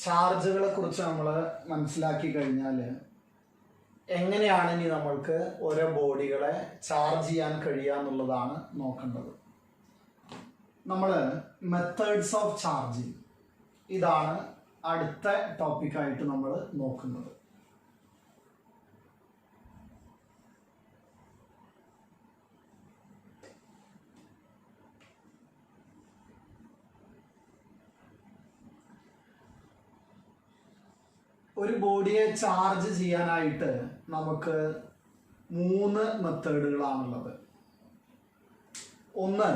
ചാർജുകളെ കുറിച്ച് നമ്മൾ മനസ്സിലാക്കി കഴിഞ്ഞാൽ എങ്ങനെയാണ് ഇനി നമ്മൾക്ക് ഓരോ ബോഡികളെ ചാർജ് ചെയ്യാൻ കഴിയുക എന്നുള്ളതാണ് നോക്കേണ്ടത്. നമ്മൾ മെത്തേഡ്സ് ഓഫ് ചാർജിങ് ഇതാണ് അടുത്ത ടോപ്പിക്കായിട്ട് നമ്മൾ നോക്കുന്നത്. ഒരു ബോഡിയെ ചാർജ് ചെയ്യാനായിട്ട് നമുക്ക് 3 മെത്തേഡുകളാണുള്ളത്. ഒന്ന്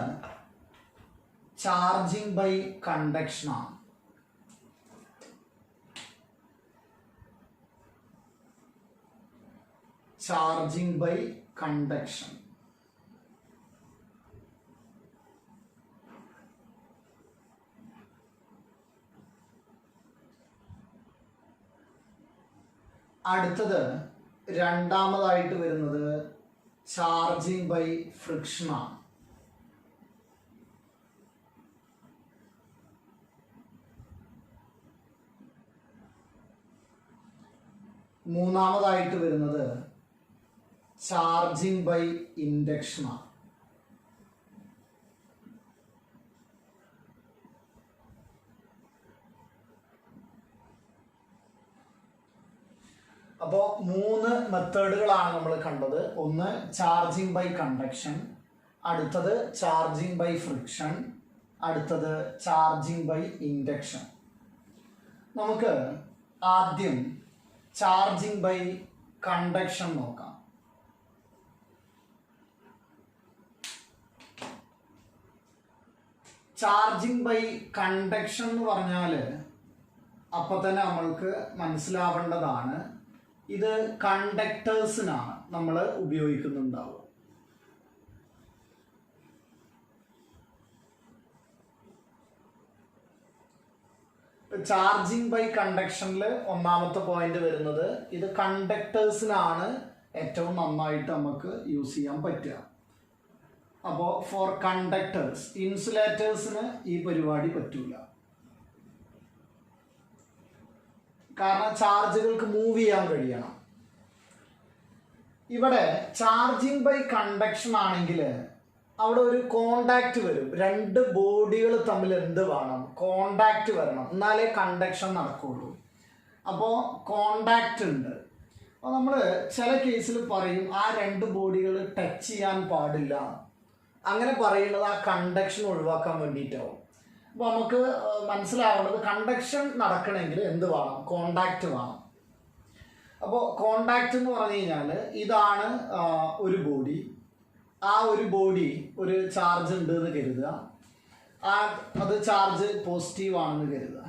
ചാർജിങ് ബൈ കണ്ടക്ഷനാണ്. Charging by conduction. അടുത്തത് രണ്ടാമതായിട്ട് വരുന്നത് ചാർജിങ് ബൈ ഫ്രിക്ഷനാണ്. മൂന്നാമതായിട്ട് വരുന്നത് ചാർജിങ് ബൈ ഇൻഡക്ഷനാണ്. അപ്പോൾ 3 മെത്തേഡുകളാണ് നമ്മൾ കണ്ടത്. ഒന്ന് ചാർജിങ് ബൈ കണ്ടക്ഷൻ, അടുത്തത് ചാർജിങ് ബൈ ഫ്രിക്ഷൻ, അടുത്തത് ചാർജിങ് ബൈ ഇൻഡക്ഷൻ. നമുക്ക് ആദ്യം ചാർജിങ് ബൈ കണ്ടക്ഷൻ നോക്കാം. ചാർജിങ് ബൈ കണ്ടക്ഷൻ എന്ന് പറഞ്ഞാൽ അപ്പം തന്നെ നമ്മൾക്ക് മനസ്സിലാവേണ്ടതാണ്, ഇത് കണ്ടക്ടേഴ്സിനാണ് നമ്മൾ ഉപയോഗിക്കുന്നുണ്ടാവുക. ചാർജിങ് ബൈ കണ്ടക്ഷനിൽ ഒന്നാമത്തെ പോയിന്റ് വരുന്നത് ഇത് കണ്ടക്ടേഴ്സിനാണ് ഏറ്റവും നന്നായിട്ട് നമുക്ക് യൂസ് ചെയ്യാൻ പറ്റുക. അപ്പോൾ ഫോർ കണ്ടക്ടേഴ്സ്, ഇൻസുലേറ്റേഴ്സിന് ഈ പരിപാടി പറ്റൂല. കാരണം ചാർജുകൾക്ക് മൂവ് ചെയ്യാൻ കഴിയണം. ഇവിടെ ചാർജിങ് ബൈ കണ്ടക്ഷൻ ആണെങ്കിൽ അവിടെ ഒരു കോണ്ടാക്ട് വരും. 2 ബോഡികൾ തമ്മിൽ എന്ത് വേണം? കോണ്ടാക്ട് വരണം, എന്നാലേ കണ്ടക്ഷൻ നടക്കുള്ളൂ. അപ്പോൾ കോണ്ടാക്ട് ഉണ്ട്. അപ്പോൾ നമ്മൾ ചില കേസിൽ പറയും ആ 2 ബോഡികൾ ടച്ച് ചെയ്യാൻ പാടില്ല. അങ്ങനെ പറയുന്നത് ആ കണ്ടക്ഷൻ ഒഴിവാക്കാൻ വേണ്ടിയിട്ടാവും. അപ്പോൾ നമുക്ക് മനസ്സിലാവേണ്ടത് കണ്ടക്ഷൻ നടക്കണമെങ്കിൽ എന്ത് വേണം? കോണ്ടാക്റ്റ് വേണം. അപ്പോൾ കോണ്ടാക്റ്റ് എന്ന് പറഞ്ഞു കഴിഞ്ഞാൽ ഇതാണ് ഒരു ബോഡി. ആ ഒരു ബോഡി ഒരു ചാർജ് ഉണ്ട് എന്ന് കരുതുക. അത് ചാർജ് പോസിറ്റീവ് ആണെന്ന് കരുതുക.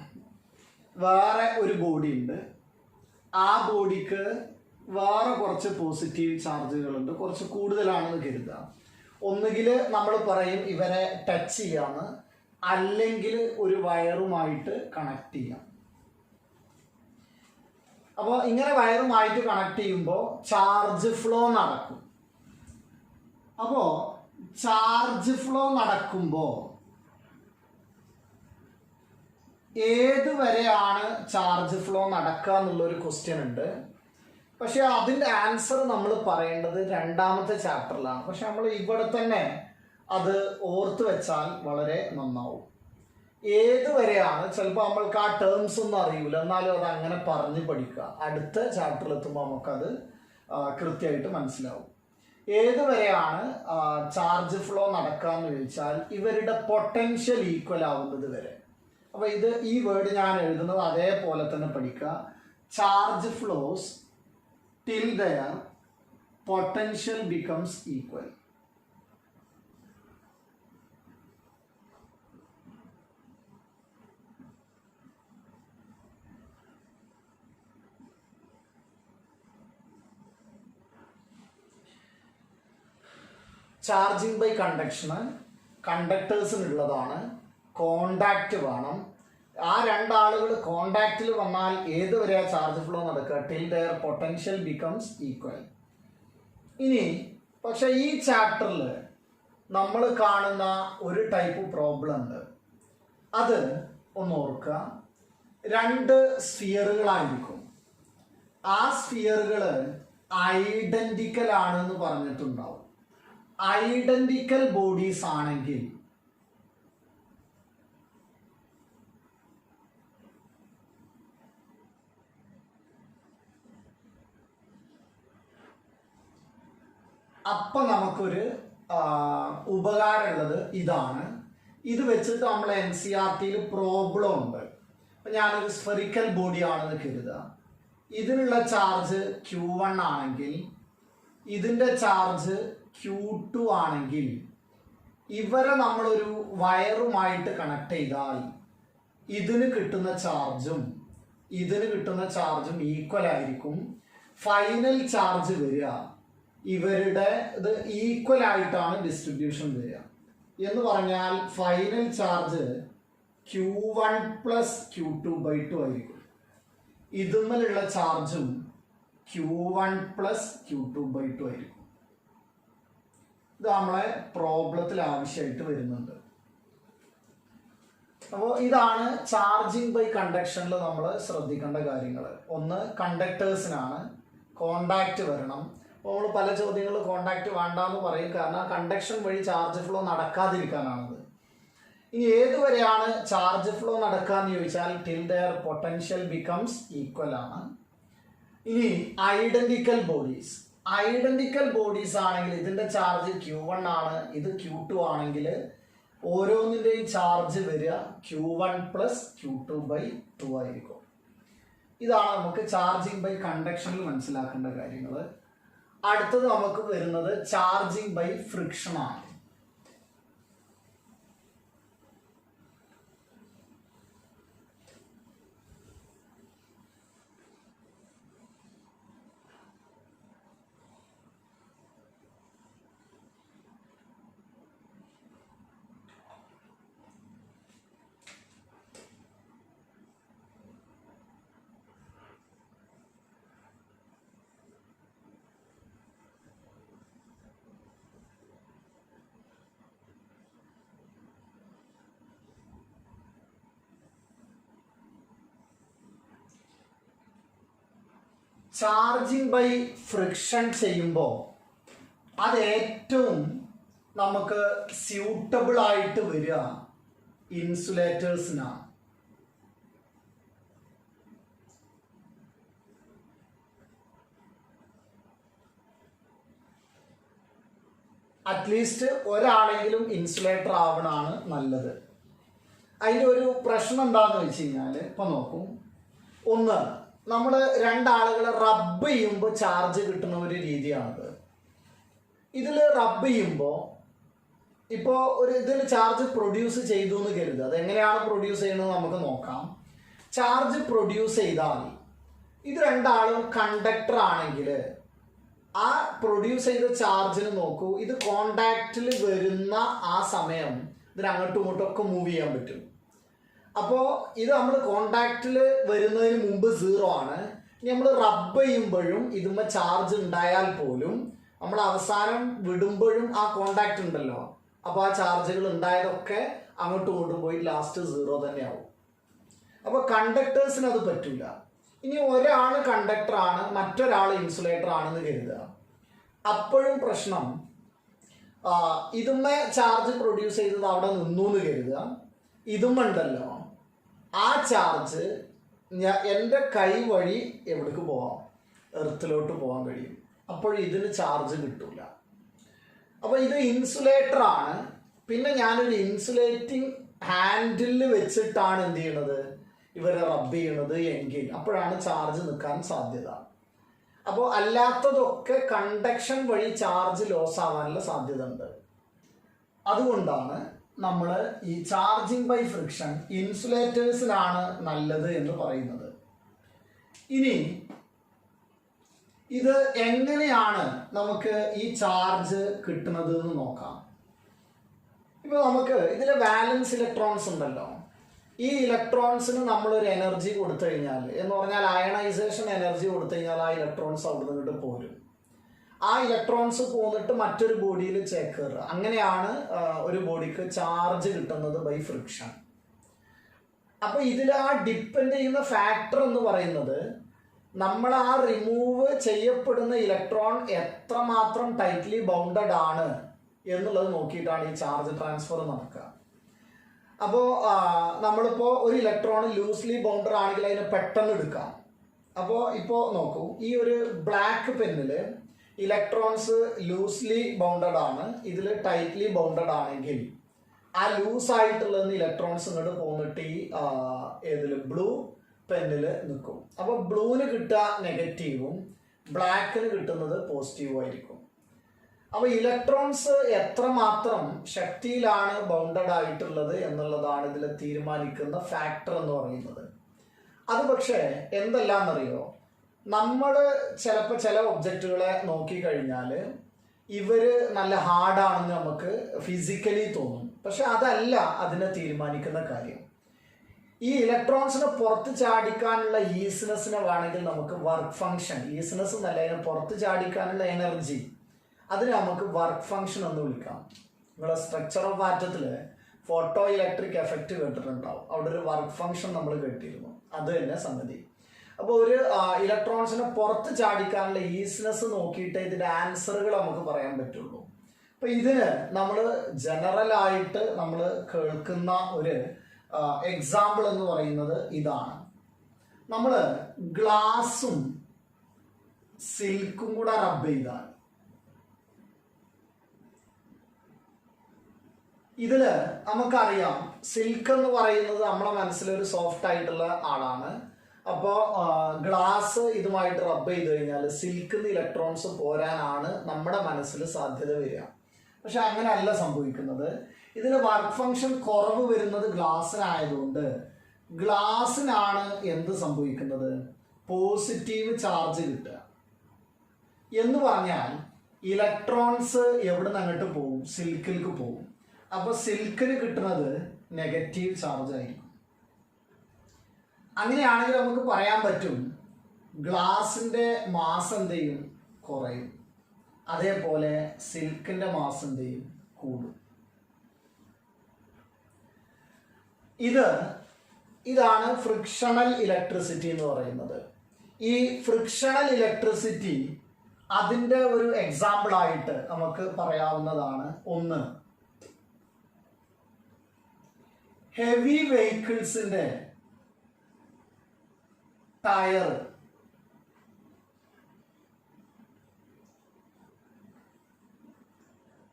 വേറെ ഒരു ബോഡി ഉണ്ട്. ആ ബോഡിക്ക് വേറെ കുറച്ച് പോസിറ്റീവ് ചാർജുകളുണ്ട്, കുറച്ച് കൂടുതലാണെന്ന് കരുതുക. ഒന്നുകിൽ നമ്മൾ പറയും ഇവരെ ടച്ച് ചെയ്യാന്ന്, അല്ലെങ്കിൽ ഒരു വയറുമായിട്ട് കണക്ട് ചെയ്യാം. അപ്പോൾ ഇങ്ങനെ വയറുമായിട്ട് കണക്ട് ചെയ്യുമ്പോൾ ചാർജ് ഫ്ലോ നടക്കും. അപ്പോൾ ചാർജ് ഫ്ലോ നടക്കുമ്പോൾ ഏതുവരെയാണ് ചാർജ് ഫ്ലോ നടക്കുക എന്നുള്ളൊരു ക്വസ്റ്റ്യൻ ഉണ്ട്. പക്ഷെ അതിൻ്റെ ആൻസർ നമ്മൾ പറയേണ്ടത് 2ാമത്തെ ചാപ്റ്ററിലാണ്. പക്ഷെ നമ്മൾ ഇവിടെ തന്നെ അത് ഓർത്ത് വെച്ചാൽ വളരെ നന്നാവും. ഏതുവരെയാണ്, ചിലപ്പോൾ നമ്മൾക്ക് ആ ടേംസ് ഒന്നും അറിയില്ല, എന്നാലും അത് അങ്ങനെ പറഞ്ഞ് പഠിക്കുക. അടുത്ത ചാപ്റ്ററിൽ എത്തുമ്പോൾ നമുക്കത് കൃത്യമായിട്ട് മനസ്സിലാവും. ഏതുവരെയാണ് ചാർജ് ഫ്ലോ നടക്കുക എന്ന് ചോദിച്ചാൽ ഇവരുടെ പൊട്ടൻഷ്യൽ ഈക്വൽ ആവുന്നത് വരെ. അപ്പോൾ ഈ വേർഡ് ഞാൻ എഴുതുന്നത് അതേപോലെ തന്നെ പഠിക്കുക. Charge flows till their potential becomes equal. Charging by കണ്ടക്ഷന് കണ്ടക്ടേഴ്സിനുള്ളതാണ്. കോണ്ടാക്റ്റ് വേണം. ആ 2 ആളുകൾ കോണ്ടാക്റ്റിൽ വന്നാൽ ഏതുവരെയാ ചാർജ് ഫ്ലോ നടക്കുക? Till their potential becomes equal. ഇനി പക്ഷെ ഈ ചാപ്റ്ററിൽ നമ്മൾ കാണുന്ന ഒരു ടൈപ്പ് പ്രോബ്ലം ഉണ്ട്. അത് ഒന്ന് ഓർക്കുക. രണ്ട് സ്ഫിയറുകളായിരിക്കും. ആ സ്ഫിയറുകൾ ഐഡന്റിക്കൽ ആണെന്ന് പറഞ്ഞിട്ടുണ്ടാവും. ഐഡന്റിക്കൽ ബോഡീസ് ആണെങ്കിൽ അപ്പൊ നമുക്കൊരു ഉപകാരമുള്ളത് ഇതാണ്. ഇത് വെച്ചിട്ട് നമ്മൾ NCERT പ്രോബ്ലം ഉണ്ട്. അപ്പം ഞാനൊരു സ്ഫെറിക്കൽ ബോഡി ആണെന്ന് കരുതുക. ഇതിനുള്ള ചാർജ് Q1 ആണെങ്കിൽ ഇതിൻ്റെ ചാർജ് Q2 ആണെങ്കിൽ ഇവരെ നമ്മളൊരു വയറുമായിട്ട് കണക്ട് ചെയ്താൽ ഇതിന് കിട്ടുന്ന ചാർജും ഇതിന് കിട്ടുന്ന ചാർജും ഈക്വൽ ആയിരിക്കും. ഫൈനൽ ചാർജ് വരിക ഇവരുടെ ഇത് ഈക്വൽ ആയിട്ടാണ് ഡിസ്ട്രിബ്യൂഷൻ വരിക. എന്ന് പറഞ്ഞാൽ ഫൈനൽ ചാർജ് Q1 + Q2/2 ആയിരിക്കും. ഇതുമ്മലുള്ള ചാർജും Q1 + Q2/2 ആയിരിക്കും. ഇത് നമ്മളെ പ്രോബ്ലത്തിൽ ആവശ്യമായിട്ട് വരുന്നുണ്ട്. അപ്പോൾ ഇതാണ് ചാർജിങ് ബൈ കണ്ടക്ഷനിൽ നമ്മൾ ശ്രദ്ധിക്കേണ്ട കാര്യങ്ങൾ. ഒന്ന്, കണ്ടക്ടേഴ്സിനാണ് കോണ്ടാക്റ്റ് വരണം. അപ്പോൾ നമ്മൾ പല ചോദ്യങ്ങളിൽ കോണ്ടാക്റ്റ് വേണ്ടാന്ന് പറയും, കാരണം കണ്ടക്ഷൻ വഴി ചാർജ് ഫ്ലോ നടക്കാതിരിക്കാനാണത്. ഇനി ഏതുവരെയാണ് ചാർജ് ഫ്ലോ നടക്കാന്ന് ചോദിച്ചാൽ till their potential becomes equal ആണ്. ഇനി ഐഡന്റിക്കൽ ബോഡീസ് ആണെങ്കിൽ ഇതിന്റെ ചാർജ് Q1 ആണ്, ഇത് Q2 ആണെങ്കിൽ ഓരോന്നിൻ്റെയും ചാർജ് വരിക Q1 + Q2/2 ആയിരിക്കും. ഇതാണ് നമുക്ക് ചാർജിങ് ബൈ കണ്ടക്ഷനിൽ മനസ്സിലാക്കേണ്ട കാര്യങ്ങൾ. അടുത്തത് നമുക്ക് വരുന്നത് ചാർജിങ് ബൈ ഫ്രിക്ഷൻ ആണ്. ചാർജിങ് ബൈ ഫ്രിക്ഷൻ ചെയ്യുമ്പോൾ അത് ഏറ്റവും നമുക്ക് സ്യൂട്ടബിൾ ആയിട്ട് വരിക ഇൻസുലേറ്റേഴ്സിനാണ്. അറ്റ്ലീസ്റ്റ് ഒരാളെങ്കിലും ഇൻസുലേറ്റർ ആവണമാണ് നല്ലത്. അതിൻ്റെ ഒരു പ്രശ്നം എന്താണെന്ന് വെച്ച് കഴിഞ്ഞാൽ ഇപ്പം നോക്കൂ, ഒന്ന്, നമ്മൾ രണ്ടാളുകളെ റബ്ബ് ചെയ്യുമ്പോൾ ചാർജ് കിട്ടുന്ന ഒരു രീതിയാണത്. ഇതിൽ റബ്ബ് ചെയ്യുമ്പോൾ ഇപ്പോൾ ഒരു ഇതിൽ ചാർജ് പ്രൊഡ്യൂസ് ചെയ്തു എന്ന് കരുതുക. അതെങ്ങനെയാണ് പ്രൊഡ്യൂസ് ചെയ്യുന്നത് നമുക്ക് നോക്കാം. ചാർജ് പ്രൊഡ്യൂസ് ചെയ്താൽ ഇത് രണ്ടാളും കണ്ടക്ടർ ആണെങ്കിൽ ആ പ്രൊഡ്യൂസ് ചെയ്ത ചാർജിന് നോക്കൂ, ഇത് കോണ്ടാക്റ്റിൽ വരുന്ന ആ സമയം ഇതിന് അങ്ങോട്ടും ഇങ്ങോട്ടും ഒക്കെ മൂവ് ചെയ്യാൻ പറ്റും. അപ്പോൾ ഇത് നമ്മൾ കോണ്ടാക്റ്റിൽ വരുന്നതിന് മുമ്പ് 0 ആണ്. ഇനി നമ്മൾ റബ്ബ് ചെയ്യുമ്പോഴും ഇതുമ്മ ചാർജ് ഉണ്ടായാൽ പോലും നമ്മൾ അവസാനം വിടുമ്പോഴും ആ കോണ്ടാക്റ്റ് ഉണ്ടല്ലോ, അപ്പോൾ ആ ചാർജുകൾ ഉണ്ടായതൊക്കെ അങ്ങോട്ടും ഇങ്ങോട്ടും പോയി ലാസ്റ്റ് 0 തന്നെയാവും. അപ്പോൾ കണ്ടക്ടേഴ്സിന് അത് പറ്റില്ല. ഇനി ഒരാൾ കണ്ടക്ടറാണ്, മറ്റൊരാൾ ഇൻസുലേറ്റർ ആണെന്ന് കരുതുക. അപ്പോഴും പ്രശ്നം, ഇതുമ്മ ചാർജ് പ്രൊഡ്യൂസ് ചെയ്തത് അവിടെ നിന്നു എന്ന് കരുതുക. ഇതുമുണ്ടല്ലോ, ആ ചാർജ് എൻ്റെ കൈ വഴി എവിടേക്ക് പോവാം, എർത്തിലോട്ട് പോകാൻ കഴിയും. അപ്പോൾ ഇതിന് ചാർജ് കിട്ടൂല. അപ്പോൾ ഇത് ഇൻസുലേറ്റർ ആണ്. പിന്നെ ഞാനൊരു ഇൻസുലേറ്റിംഗ് ഹാൻഡിൽ വെച്ചിട്ടാണ് എന്ത് ചെയ്യണത്, ഇവരെ റബ്ബ് ചെയ്യണത് എങ്കിൽ അപ്പോഴാണ് ചാർജ് നിൽക്കാൻ സാധ്യത. അപ്പോൾ അല്ലാത്തതൊക്കെ കണ്ടക്ഷൻ വഴി ചാർജ് ലോസ് ആവാനുള്ള സാധ്യത ഉണ്ട്. അതുകൊണ്ടാണ് നമ്മൾ ഈ ചാർജിങ് ബൈ ഫ്രിക്ഷൻ ഇൻസുലേറ്റേഴ്സിനാണ് നല്ലത് എന്ന് പറയുന്നത്. ഇനി ഇത് എങ്ങനെയാണ് നമുക്ക് ഈ ചാർജ് കിട്ടുന്നത് എന്ന് നോക്കാം. ഇപ്പോൾ നമുക്ക് ഇതിലെ വാലൻസ് ഇലക്ട്രോൺസ് ഉണ്ടല്ലോ, ഈ ഇലക്ട്രോൺസിന് നമ്മളൊരു എനർജി കൊടുത്തു കഴിഞ്ഞാൽ, എന്ന് പറഞ്ഞാൽ അയണൈസേഷൻ എനർജി കൊടുത്തു കഴിഞ്ഞാൽ ആ ഇലക്ട്രോൺസ് അവിടെ നിന്നിട്ട് പോരും. ആ ഇലക്ട്രോൺസ് പോന്നിട്ട് മറ്റൊരു ബോഡിയിൽ ചേക്കേറുക. അങ്ങനെയാണ് ഒരു ബോഡിക്ക് ചാർജ് കിട്ടുന്നത് ബൈ ഫ്രിക്ഷൻ. അപ്പോൾ ഇതിൽ ആ ഡിപ്പെൻഡ് ചെയ്യുന്ന ഫാക്ടർ എന്ന് പറയുന്നത് നമ്മൾ ആ റിമൂവ് ചെയ്യപ്പെടുന്ന ഇലക്ട്രോൺ എത്രമാത്രം ടൈറ്റ്ലി ബൗണ്ടഡ് ആണ് എന്നുള്ളത് നോക്കിയിട്ടാണ് ഈ ചാർജ് ട്രാൻസ്ഫർ നടക്കുക. അപ്പോൾ നമ്മളിപ്പോൾ ഒരു ഇലക്ട്രോൺ ലൂസ്ലി ബൗണ്ടഡ് ആണെങ്കിൽ അതിനെ പെട്ടെന്ന് എടുക്കാം. അപ്പോൾ ഇപ്പോൾ നോക്കൂ, ഈ ഒരു ബ്ലാക്ക് പെന്നിൽ ഇലക്ട്രോൺസ് ലൂസ്ലി ബൗണ്ടഡ് ആണ്, ഇതിൽ ടൈറ്റ്ലി ബൗണ്ടഡ് ആണെങ്കിൽ ആ ലൂസ് ആയിട്ടുള്ള ഇലക്ട്രോൺസ് ഇങ്ങോട്ട് പോന്നിട്ട് ഈ ഏതിൽ ബ്ലൂ പെന്നിൽ നിൽക്കും. അപ്പോൾ ബ്ലൂവിന് കിട്ടുക നെഗറ്റീവും ബ്ലാക്കിന് കിട്ടുന്നത് പോസിറ്റീവും ആയിരിക്കും. അപ്പോൾ ഇലക്ട്രോൺസ് എത്രമാത്രം ശക്തിയിലാണ് ബൗണ്ടഡ് ആയിട്ടുള്ളത് എന്നുള്ളതാണ് ഇതിൽ തീരുമാനിക്കുന്ന ഫാക്ടർ എന്ന് പറയുന്നത്. അത് പക്ഷേ എന്തെല്ലാമെന്നറിയോ, നമ്മൾ ചിലപ്പോൾ ചില ഒബ്ജക്റ്റുകളെ നോക്കിക്കഴിഞ്ഞാൽ ഇവർ നല്ല ഹാർഡാണെന്ന് നമുക്ക് ഫിസിക്കലി തോന്നും. പക്ഷെ അതല്ല അതിനെ തീരുമാനിക്കുന്ന കാര്യം. ഈ ഇലക്ട്രോൺസിനെ പുറത്ത് ചാടിക്കാനുള്ള ഈസിനെസ്സിനെ വേണമെങ്കിൽ നമുക്ക് വർക്ക് ഫങ്ഷൻ, ഈസിനെസ് എന്നല്ല, അതിനെ പുറത്ത് ചാടിക്കാനുള്ള എനർജി, അതിന് നമുക്ക് വർക്ക് ഫങ്ഷൻ എന്ന് വിളിക്കാം. നിങ്ങളെ സ്ട്രക്ചർ ഓഫ് ആറ്റത്തിൽ ഫോട്ടോ ഇലക്ട്രിക് എഫക്റ്റ് കേട്ടിട്ടുണ്ടാവും. അവിടെ ഒരു വർക്ക് ഫങ്ഷൻ നമ്മൾ കേട്ടിരുന്നു. അത് തന്നെ സംഗതി. അപ്പോൾ ഒരു ഇലക്ട്രോൺസിനെ പുറത്ത് ചാടിക്കാനുള്ള ഈസിനെസ് നോക്കിയിട്ട് ഇതിൻ്റെ ആൻസറുകൾ നമുക്ക് പറയാൻ പറ്റുള്ളൂ. അപ്പം ഇതിന് നമ്മൾ ജനറലായിട്ട് നമ്മൾ കേൾക്കുന്ന ഒരു എക്സാമ്പിൾ എന്ന് പറയുന്നത് ഇതാണ്. നമ്മൾ ഗ്ലാസും സിൽക്കും കൂടെ റബ്ബ് ചെയ്താൽ ഇതില് നമുക്കറിയാം, സിൽക്ക് എന്ന് പറയുന്നത് നമ്മളെ മനസ്സിലൊരു സോഫ്റ്റ് ആയിട്ടുള്ള ആളാണ്. അപ്പോൾ ഗ്ലാസ് ഇതുമായിട്ട് റബ്ബ് ചെയ്ത് കഴിഞ്ഞാൽ സിൽക്കിൽ നിന്ന് ഇലക്ട്രോൺസ് പോരാനാണ് നമ്മുടെ മനസ്സിൽ സാധ്യത വരിക. പക്ഷെ അങ്ങനെയല്ല സംഭവിക്കുന്നത്. ഇതിൽ വർക്ക് ഫങ്ഷൻ കുറവ് വരുന്നത് ഗ്ലാസ്സിനായതുകൊണ്ട് ഗ്ലാസ്സിനാണ് എന്ത് സംഭവിക്കുന്നത്, പോസിറ്റീവ് ചാർജ് കിട്ടുക. എന്ന് പറഞ്ഞാൽ ഇലക്ട്രോൺസ് എവിടെ നിന്ന് അങ്ങോട്ട് പോകും, സിൽക്കിലേക്ക് പോകും. അപ്പോൾ സിൽക്കിന് കിട്ടുന്നത് നെഗറ്റീവ് ചാർജ് ആയിരിക്കും. അങ്ങനെയാണെങ്കിൽ നമുക്ക് പറയാൻ പറ്റും ഗ്ലാസിൻ്റെ മാസ് എന്ത് ചെയ്യും, കുറയും. അതേപോലെ സിൽക്കിൻ്റെ മാസ് എന്ത് ചെയ്യും, കൂടും. ഇതാണ് ഫ്രിക്ഷണൽ ഇലക്ട്രിസിറ്റി എന്ന് പറയുന്നത്. ഈ ഫ്രിക്ഷണൽ ഇലക്ട്രിസിറ്റി അതിൻ്റെ ഒരു എക്സാമ്പിളായിട്ട് നമുക്ക് പറയാവുന്നതാണ്. ഒന്ന്, ഹെവി വെഹിക്കിൾസിൻ്റെ ടയർ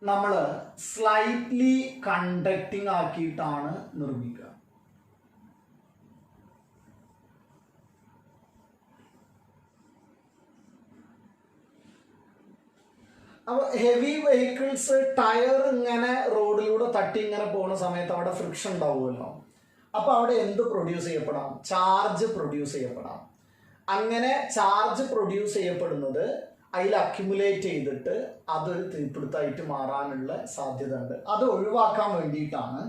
നമ്മൾ സ്ലൈറ്റ്ലി കണ്ടക്റ്റിംഗ് ആക്കിയിട്ടാണ് നിർമ്മിക്കുക. അപ്പോൾ ഹെവി വെഹിക്കിൾസ് ടയർ ഇങ്ങനെ റോഡിലൂടെ തട്ടി ഇങ്ങനെ പോകുന്ന സമയത്ത് അവിടെ ഫ്രിക്ഷൻ ഉണ്ടാവുമല്ലോ. അപ്പോൾ അവിടെ എന്ത് പ്രൊഡ്യൂസ് ചെയ്യപ്പെടാം, ചാർജ് പ്രൊഡ്യൂസ് ചെയ്യപ്പെടാം. അങ്ങനെ ചാർജ് പ്രൊഡ്യൂസ് ചെയ്യപ്പെടുന്നത് അതിൽ അക്യുമുലേറ്റ് ചെയ്തിട്ട് അതൊരു തീപിടുത്തമായിട്ട് മാറാനുള്ള സാധ്യത ഉണ്ട്. അത് ഒഴിവാക്കാൻ വേണ്ടിയിട്ടാണ്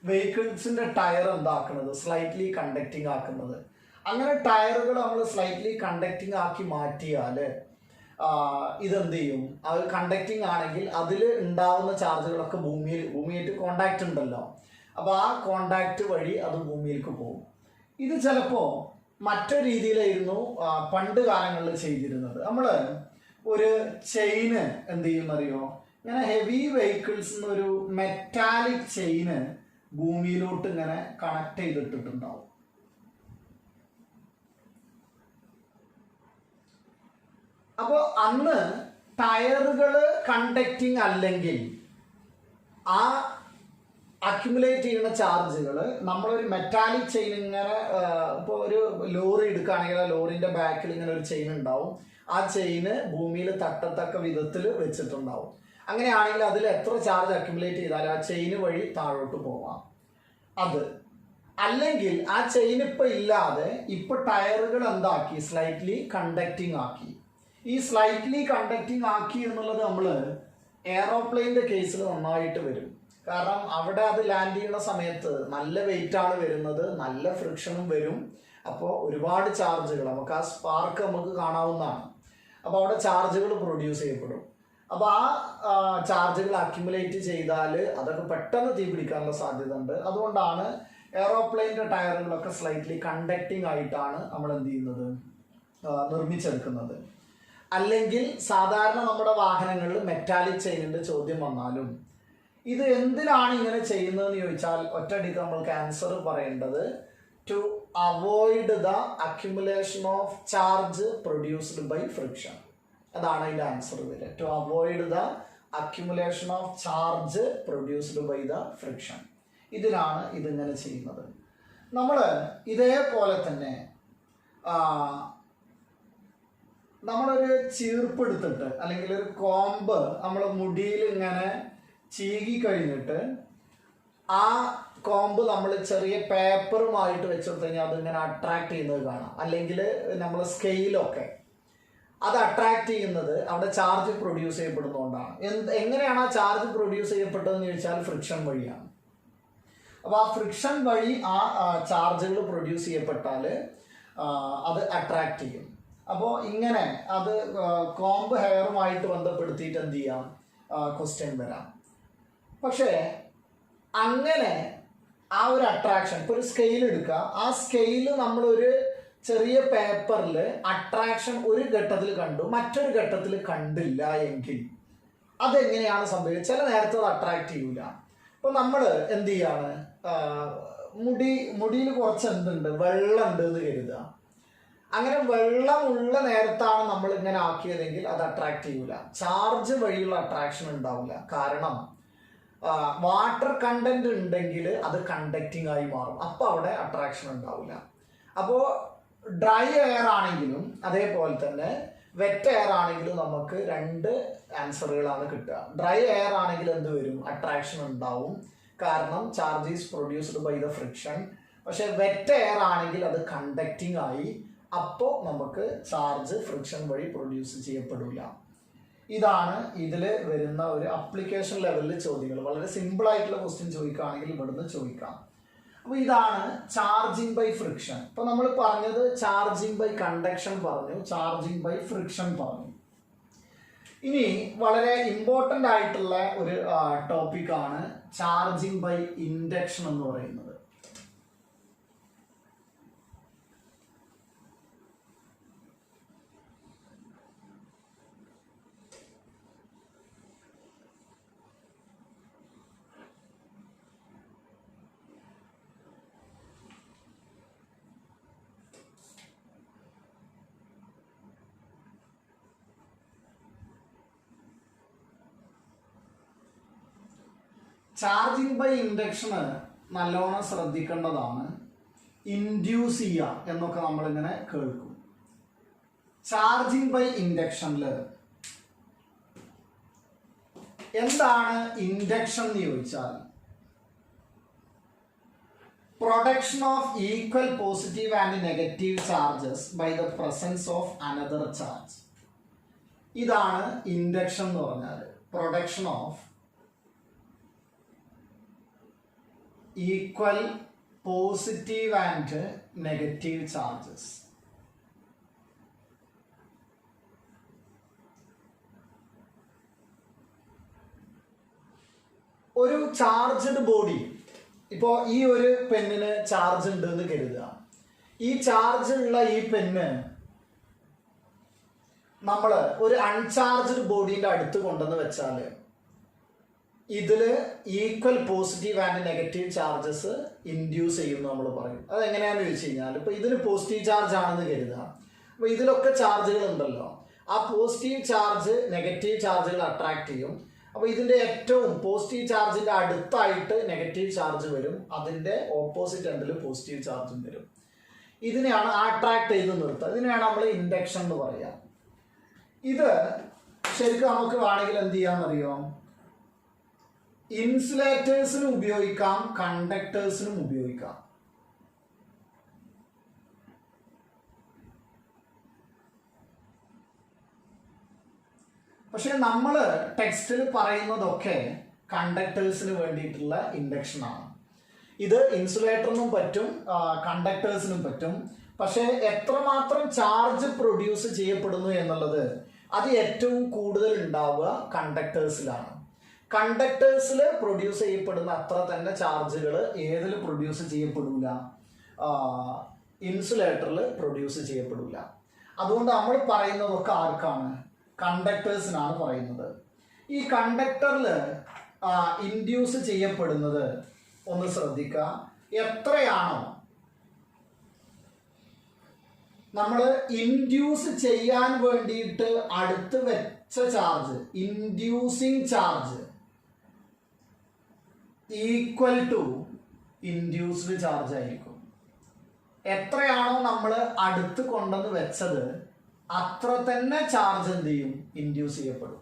വെഹിക്കിൾസിൻ്റെ ടയർ എന്താക്കുന്നത്, സ്ലൈറ്റ്ലി കണ്ടക്റ്റിംഗ് ആക്കുന്നത്. അങ്ങനെ ടയറുകൾ നമ്മൾ സ്ലൈറ്റ്ലി കണ്ടക്റ്റിംഗ് ആക്കി മാറ്റിയാൽ ഇതെന്ത് ചെയ്യും, അത് കണ്ടക്റ്റിംഗ് ആണെങ്കിൽ അതിൽ ഉണ്ടാവുന്ന ചാർജുകളൊക്കെ ഭൂമിയായിട്ട് കോണ്ടാക്റ്റ് ഉണ്ടല്ലോ. അപ്പോൾ ആ കോണ്ടാക്റ്റ് വഴി അത് ഭൂമിയിലേക്ക് പോകും. ഇത് ചിലപ്പോൾ മറ്റൊരു രീതിയിലായിരുന്നു പണ്ട് കാലങ്ങളിൽ ചെയ്തിരുന്നത്. നമ്മൾ ഒരു ചെയിന് എന്ത് ചെയ്യുമെന്നറിയോ, ഇങ്ങനെ ഹെവി വെഹിക്കിൾസ് എന്നൊരു മെറ്റാലിക് ചെയിന് ഭൂമിയിലോട്ട് ഇങ്ങനെ കണക്ട് ചെയ്തിട്ടിട്ടുണ്ടാവും. അപ്പോൾ അന്ന് ടയറുകൾ കണ്ടക്റ്റിംഗ് അല്ലെങ്കിൽ ആ അക്യുമുലേറ്റ് ചെയ്യുന്ന ചാർജുകൾ നമ്മളൊരു മെറ്റാലിക് ചെയിൻ ഇങ്ങനെ, ഇപ്പോൾ ഒരു ലോറി എടുക്കുകയാണെങ്കിൽ ആ ലോറിൻ്റെ ബാക്കിൽ ഇങ്ങനെ ഒരു ചെയിൻ ഉണ്ടാവും. ആ ചെയിന് ഭൂമിയിൽ തട്ടത്തക്ക വിധത്തിൽ വെച്ചിട്ടുണ്ടാവും. അങ്ങനെയാണെങ്കിൽ അതിൽ എത്ര ചാർജ് അക്യുമുലേറ്റ് ചെയ്താലും ആ ചെയിന് വഴി താഴോട്ട് പോവാം. അത് അല്ലെങ്കിൽ ആ ചെയിൻ ഇപ്പം ഇല്ലാതെ ഇപ്പം ടയറുകൾ എന്താക്കി, സ്ലൈറ്റ്ലി കണ്ടക്റ്റിംഗ് ആക്കി. ഈ സ്ലൈറ്റ്ലി കണ്ടക്റ്റിംഗ് ആക്കി എന്നുള്ളത് നമ്മൾ എയറോപ്ലെയിൻ്റെ കേസിൽ നന്നായിട്ട് വരും. കാരണം അവിടെ അത് ലാൻഡ് ചെയ്യുന്ന സമയത്ത് നല്ല വെയിറ്റാണ് വരുന്നത്, നല്ല ഫ്രിക്ഷനും വരും. അപ്പോൾ ഒരുപാട് ചാർജുകൾ നമുക്ക് ആ സ്പാർക്ക് നമുക്ക് കാണാവുന്നതാണ്. അപ്പോൾ അവിടെ ചാർജുകൾ പ്രൊഡ്യൂസ് ചെയ്യപ്പെടും. അപ്പോൾ ആ ചാർജുകൾ അക്യുമുലേറ്റ് ചെയ്താൽ അതൊക്കെ പെട്ടെന്ന് തീ പിടിക്കാനുള്ള സാധ്യത ഉണ്ട്. അതുകൊണ്ടാണ് എയറോപ്ലെയിൻ്റെ ടയറുകളൊക്കെ സ്ലൈറ്റ്ലി കണ്ടക്റ്റിംഗ് ആയിട്ടാണ് നമ്മൾ എന്ത് ചെയ്യുന്നത്, നിർമ്മിച്ചെടുക്കുന്നത്. അല്ലെങ്കിൽ സാധാരണ നമ്മുടെ വാഹനങ്ങളിൽ മെറ്റാലിക് ചെയിനിൻ്റെ ചോദ്യം വന്നാലും ഇത് എന്തിനാണ് ഇങ്ങനെ ചെയ്യുന്നതെന്ന് ചോദിച്ചാൽ ഒറ്റയടിക്ക് നമ്മൾക്ക് ആൻസർ പറയേണ്ടത് to avoid the accumulation of charge produced by friction. അതാണ് അതിൻ്റെ ആൻസർ വരിക. To avoid the accumulation of charge produced by the friction. ഇതിനാണ് ഇതിങ്ങനെ ചെയ്യുന്നത്. നമ്മൾ ഇതേപോലെ തന്നെ നമ്മളൊരു ചീർപ്പെടുത്തിട്ട് അല്ലെങ്കിൽ ഒരു കോമ്പ് നമ്മൾ മുടിയിൽ ഇങ്ങനെ ചീകി കഴിഞ്ഞിട്ട് ആ കോമ്പ് നമ്മൾ ചെറിയ പേപ്പറുമായിട്ട് വെച്ചെടുത്ത് കഴിഞ്ഞാൽ അതിങ്ങനെ അട്രാക്ട് ചെയ്യുന്നത് കാണാം. അല്ലെങ്കിൽ നമ്മൾ സ്കെയിലൊക്കെ അത് അട്രാക്ട് ചെയ്യുന്നത് അവിടെ ചാർജ് പ്രൊഡ്യൂസ് ചെയ്യപ്പെടുന്നതുകൊണ്ടാണ്. എങ്ങനെയാണ് ആ ചാർജ് പ്രൊഡ്യൂസ് ചെയ്യപ്പെട്ടതെന്ന് ചോദിച്ചാൽ ഫ്രിക്ഷൻ വഴിയാണ്. അപ്പോൾ ആ ഫ്രിക്ഷൻ വഴി ആ ചാർജുകൾ പ്രൊഡ്യൂസ് ചെയ്യപ്പെട്ടാൽ അത് അട്രാക്ട് ചെയ്യും. അപ്പോൾ ഇങ്ങനെ അത് കോമ്പ് ഹെയറുമായിട്ട് ബന്ധപ്പെടുത്തിയിട്ട് എന്ത് ചെയ്യാം, ക്വസ്റ്റ്യൻ വരാം. പക്ഷേ അങ്ങനെ ആ ഒരു അട്രാക്ഷൻ, ഇപ്പോൾ ഒരു സ്കെയിൽ എടുക്കുക, ആ സ്കെയിൽ നമ്മളൊരു ചെറിയ പേപ്പറിൽ അട്രാക്ഷൻ ഒരു ഘട്ടത്തിൽ കണ്ടു, മറ്റൊരു ഘട്ടത്തിൽ കണ്ടില്ല എങ്കിൽ അതെങ്ങനെയാണ് സംഭവിക്കുക? ചില നേരത്തെ അത് അട്രാക്ട് ചെയ്യൂല. ഇപ്പോൾ നമ്മൾ എന്ത് ചെയ്യാണ്, മുടിയിൽ കുറച്ച് എന്തുണ്ട്, വെള്ളം ഉണ്ട് എന്ന് കരുതുക. അങ്ങനെ വെള്ളമുള്ള നേരത്താണ് നമ്മൾ ഇങ്ങനെ ആക്കിയതെങ്കിൽ അത് അട്രാക്ട് ചെയ്യൂല. ചാർജ് വഴിയുള്ള അട്രാക്ഷൻ ഉണ്ടാവില്ല. കാരണം വാട്ടർ കണ്ടന്റ് ഉണ്ടെങ്കിൽ അത് കണ്ടക്റ്റിംഗ് ആയി മാറും. അപ്പോൾ അവിടെ അട്രാക്ഷൻ ഉണ്ടാവില്ല. അപ്പോൾ ഡ്രൈ എയർ ആണെങ്കിലും അതേപോലെ തന്നെ വെറ്റ് എയർ ആണെങ്കിലും നമുക്ക് രണ്ട് ആൻസറുകളാണ് കിട്ടുക. ഡ്രൈ എയർ ആണെങ്കിൽ എന്ത് വരും, അട്രാക്ഷൻ ഉണ്ടാവും, കാരണം charge is produced by the friction. പക്ഷെ വെറ്റ് എയർ ആണെങ്കിൽ അത് കണ്ടക്റ്റിംഗ് ആയി, അപ്പോൾ നമുക്ക് ചാർജ് ഫ്രിക്ഷൻ വഴി പ്രൊഡ്യൂസ് ചെയ്യപ്പെടില്ല. ഇതാണ് ഇതിൽ വരുന്ന ഒരു അപ്ലിക്കേഷൻ ലെവലിൽ ചോദ്യങ്ങൾ. വളരെ സിമ്പിൾ ആയിട്ടുള്ള ക്വസ്റ്റ്യൻ ചോദിക്കുകയാണെങ്കിൽ ഇവിടുന്ന് ചോദിക്കാം. അപ്പോൾ ഇതാണ് ചാർജിങ് ബൈ ഫ്രിക്ഷൻ. ഇപ്പോൾ നമ്മൾ പറഞ്ഞത് ചാർജിങ് ബൈ കണ്ടക്ഷൻ പറഞ്ഞു, ചാർജിങ് ബൈ ഫ്രിക്ഷൻ പറഞ്ഞു. ഇനി വളരെ ഇമ്പോർട്ടൻ്റ് ആയിട്ടുള്ള ഒരു ടോപ്പിക്കാണ് ചാർജിങ് ബൈ ഇൻഡക്ഷൻ എന്ന് പറയുന്നത്. ചാർജിങ് ബൈ ഇൻഡക്ഷന് നല്ലോണം ശ്രദ്ധിക്കേണ്ടതാണ്. ഇൻഡ്യൂസ് ചെയ്യുക എന്നൊക്കെ നമ്മളിങ്ങനെ കേൾക്കും. ചാർജിങ് ബൈ ഇൻഡക്ഷനിൽ എന്താണ് ഇൻഡക്ഷൻ എന്ന് ചോദിച്ചാൽ production of equal positive and negative charges by the presence of another charge. ഇതാണ് ഇൻഡക്ഷൻ എന്ന് പറഞ്ഞാൽ. Production of equal positive and negative charges. ഒരു ചാർജ്ഡ് ബോഡി, ഇപ്പോൾ ഈ ഒരു പെന്നിന് ചാർജ് ഉണ്ട് എന്ന് കരുതുക. ഈ ചാർജ് ഉള്ള ഈ പെന്ന് നമ്മൾ ഒരു അൺചാർജ്ഡ് ബോഡീൻ്റെ അടുത്ത് കൊണ്ടുവന്ന് വെച്ചാൽ ഇതിൽ equal positive and negative charges induce ചെയ്യുമെന്ന് നമ്മൾ പറയും. അതെങ്ങനെയാണെന്ന് ചോദിച്ചു കഴിഞ്ഞാൽ, ഇപ്പോൾ ഇതിന് പോസിറ്റീവ് ചാർജ് ആണെന്ന് കരുതുക. അപ്പോൾ ഇതിലൊക്കെ ചാർജുകൾ ഉണ്ടല്ലോ, ആ പോസിറ്റീവ് ചാർജ് നെഗറ്റീവ് ചാർജുകൾ അട്രാക്ട് ചെയ്യും. അപ്പോൾ ഇതിൻ്റെ ഏറ്റവും പോസിറ്റീവ് ചാർജിൻ്റെ അടുത്തായിട്ട് നെഗറ്റീവ് ചാർജ് വരും, അതിൻ്റെ ഓപ്പോസിറ്റ് എൻഡിൽ പോസിറ്റീവ് ചാർജും വരും. ഇതിനെയാണ് അട്രാക്ട് ചെയ്ത് നിർത്തുക. ഇതിനെയാണ് നമ്മൾ ഇൻഡക്ഷൻ എന്ന് പറയുക. ഇത് ശരിക്കും നമുക്ക് വേണമെങ്കിൽ എന്ത് ചെയ്യാമെന്നറിയോ, ഇൻസുലേറ്റേഴ്സിനും ഉപയോഗിക്കാം, കണ്ടക്ടേഴ്സിനും ഉപയോഗിക്കാം. പക്ഷെ നമ്മൾ ടെക്സ്റ്റിൽ പറയുന്നതൊക്കെ കണ്ടക്ടേഴ്സിന് വേണ്ടിയിട്ടുള്ള ഇൻഡക്ഷനാണ്. ഇത് ഇൻസുലേറ്ററിനും പറ്റും, കണ്ടക്ടേഴ്സിനും പറ്റും. പക്ഷെ എത്രമാത്രം ചാർജ് പ്രൊഡ്യൂസ് ചെയ്യപ്പെടുന്നു എന്നുള്ളത് അത് ഏറ്റവും കൂടുതൽ ഉണ്ടാവുക കണ്ടക്ടേഴ്സിലാണ്. കണ്ടക്ടേഴ്സിൽ പ്രൊഡ്യൂസ് ചെയ്യപ്പെടുന്ന അത്ര തന്നെ ചാർജുകൾ ഏതിൽ പ്രൊഡ്യൂസ് ചെയ്യപ്പെടില്ല, ഇൻസുലേറ്ററിൽ പ്രൊഡ്യൂസ് ചെയ്യപ്പെടില്ല. അതുകൊണ്ട് നമ്മൾ പറയുന്നതൊക്കെ ആർക്കാണ്? കണ്ടക്ടേഴ്സിനാണ് പറയുന്നത്. ഈ കണ്ടക്ടറിൽ ഇൻഡ്യൂസ് ചെയ്യപ്പെടുന്നത് ഒന്ന് ശ്രദ്ധിക്കുക, എത്രയാണോ നമ്മൾ ഇൻഡ്യൂസ് ചെയ്യാൻ വേണ്ടിയിട്ട് അടുത്ത് വെച്ച charge, inducing charge equal to induced charge ആയിരിക്കും. എത്രയാണോ നമ്മൾ അടുത്ത് കൊണ്ടുവന്ന് വെച്ചത് അത്ര തന്നെ ചാർജ് എന്ത് ചെയ്യും? ഇൻഡ്യൂസ് ചെയ്യപ്പെടും.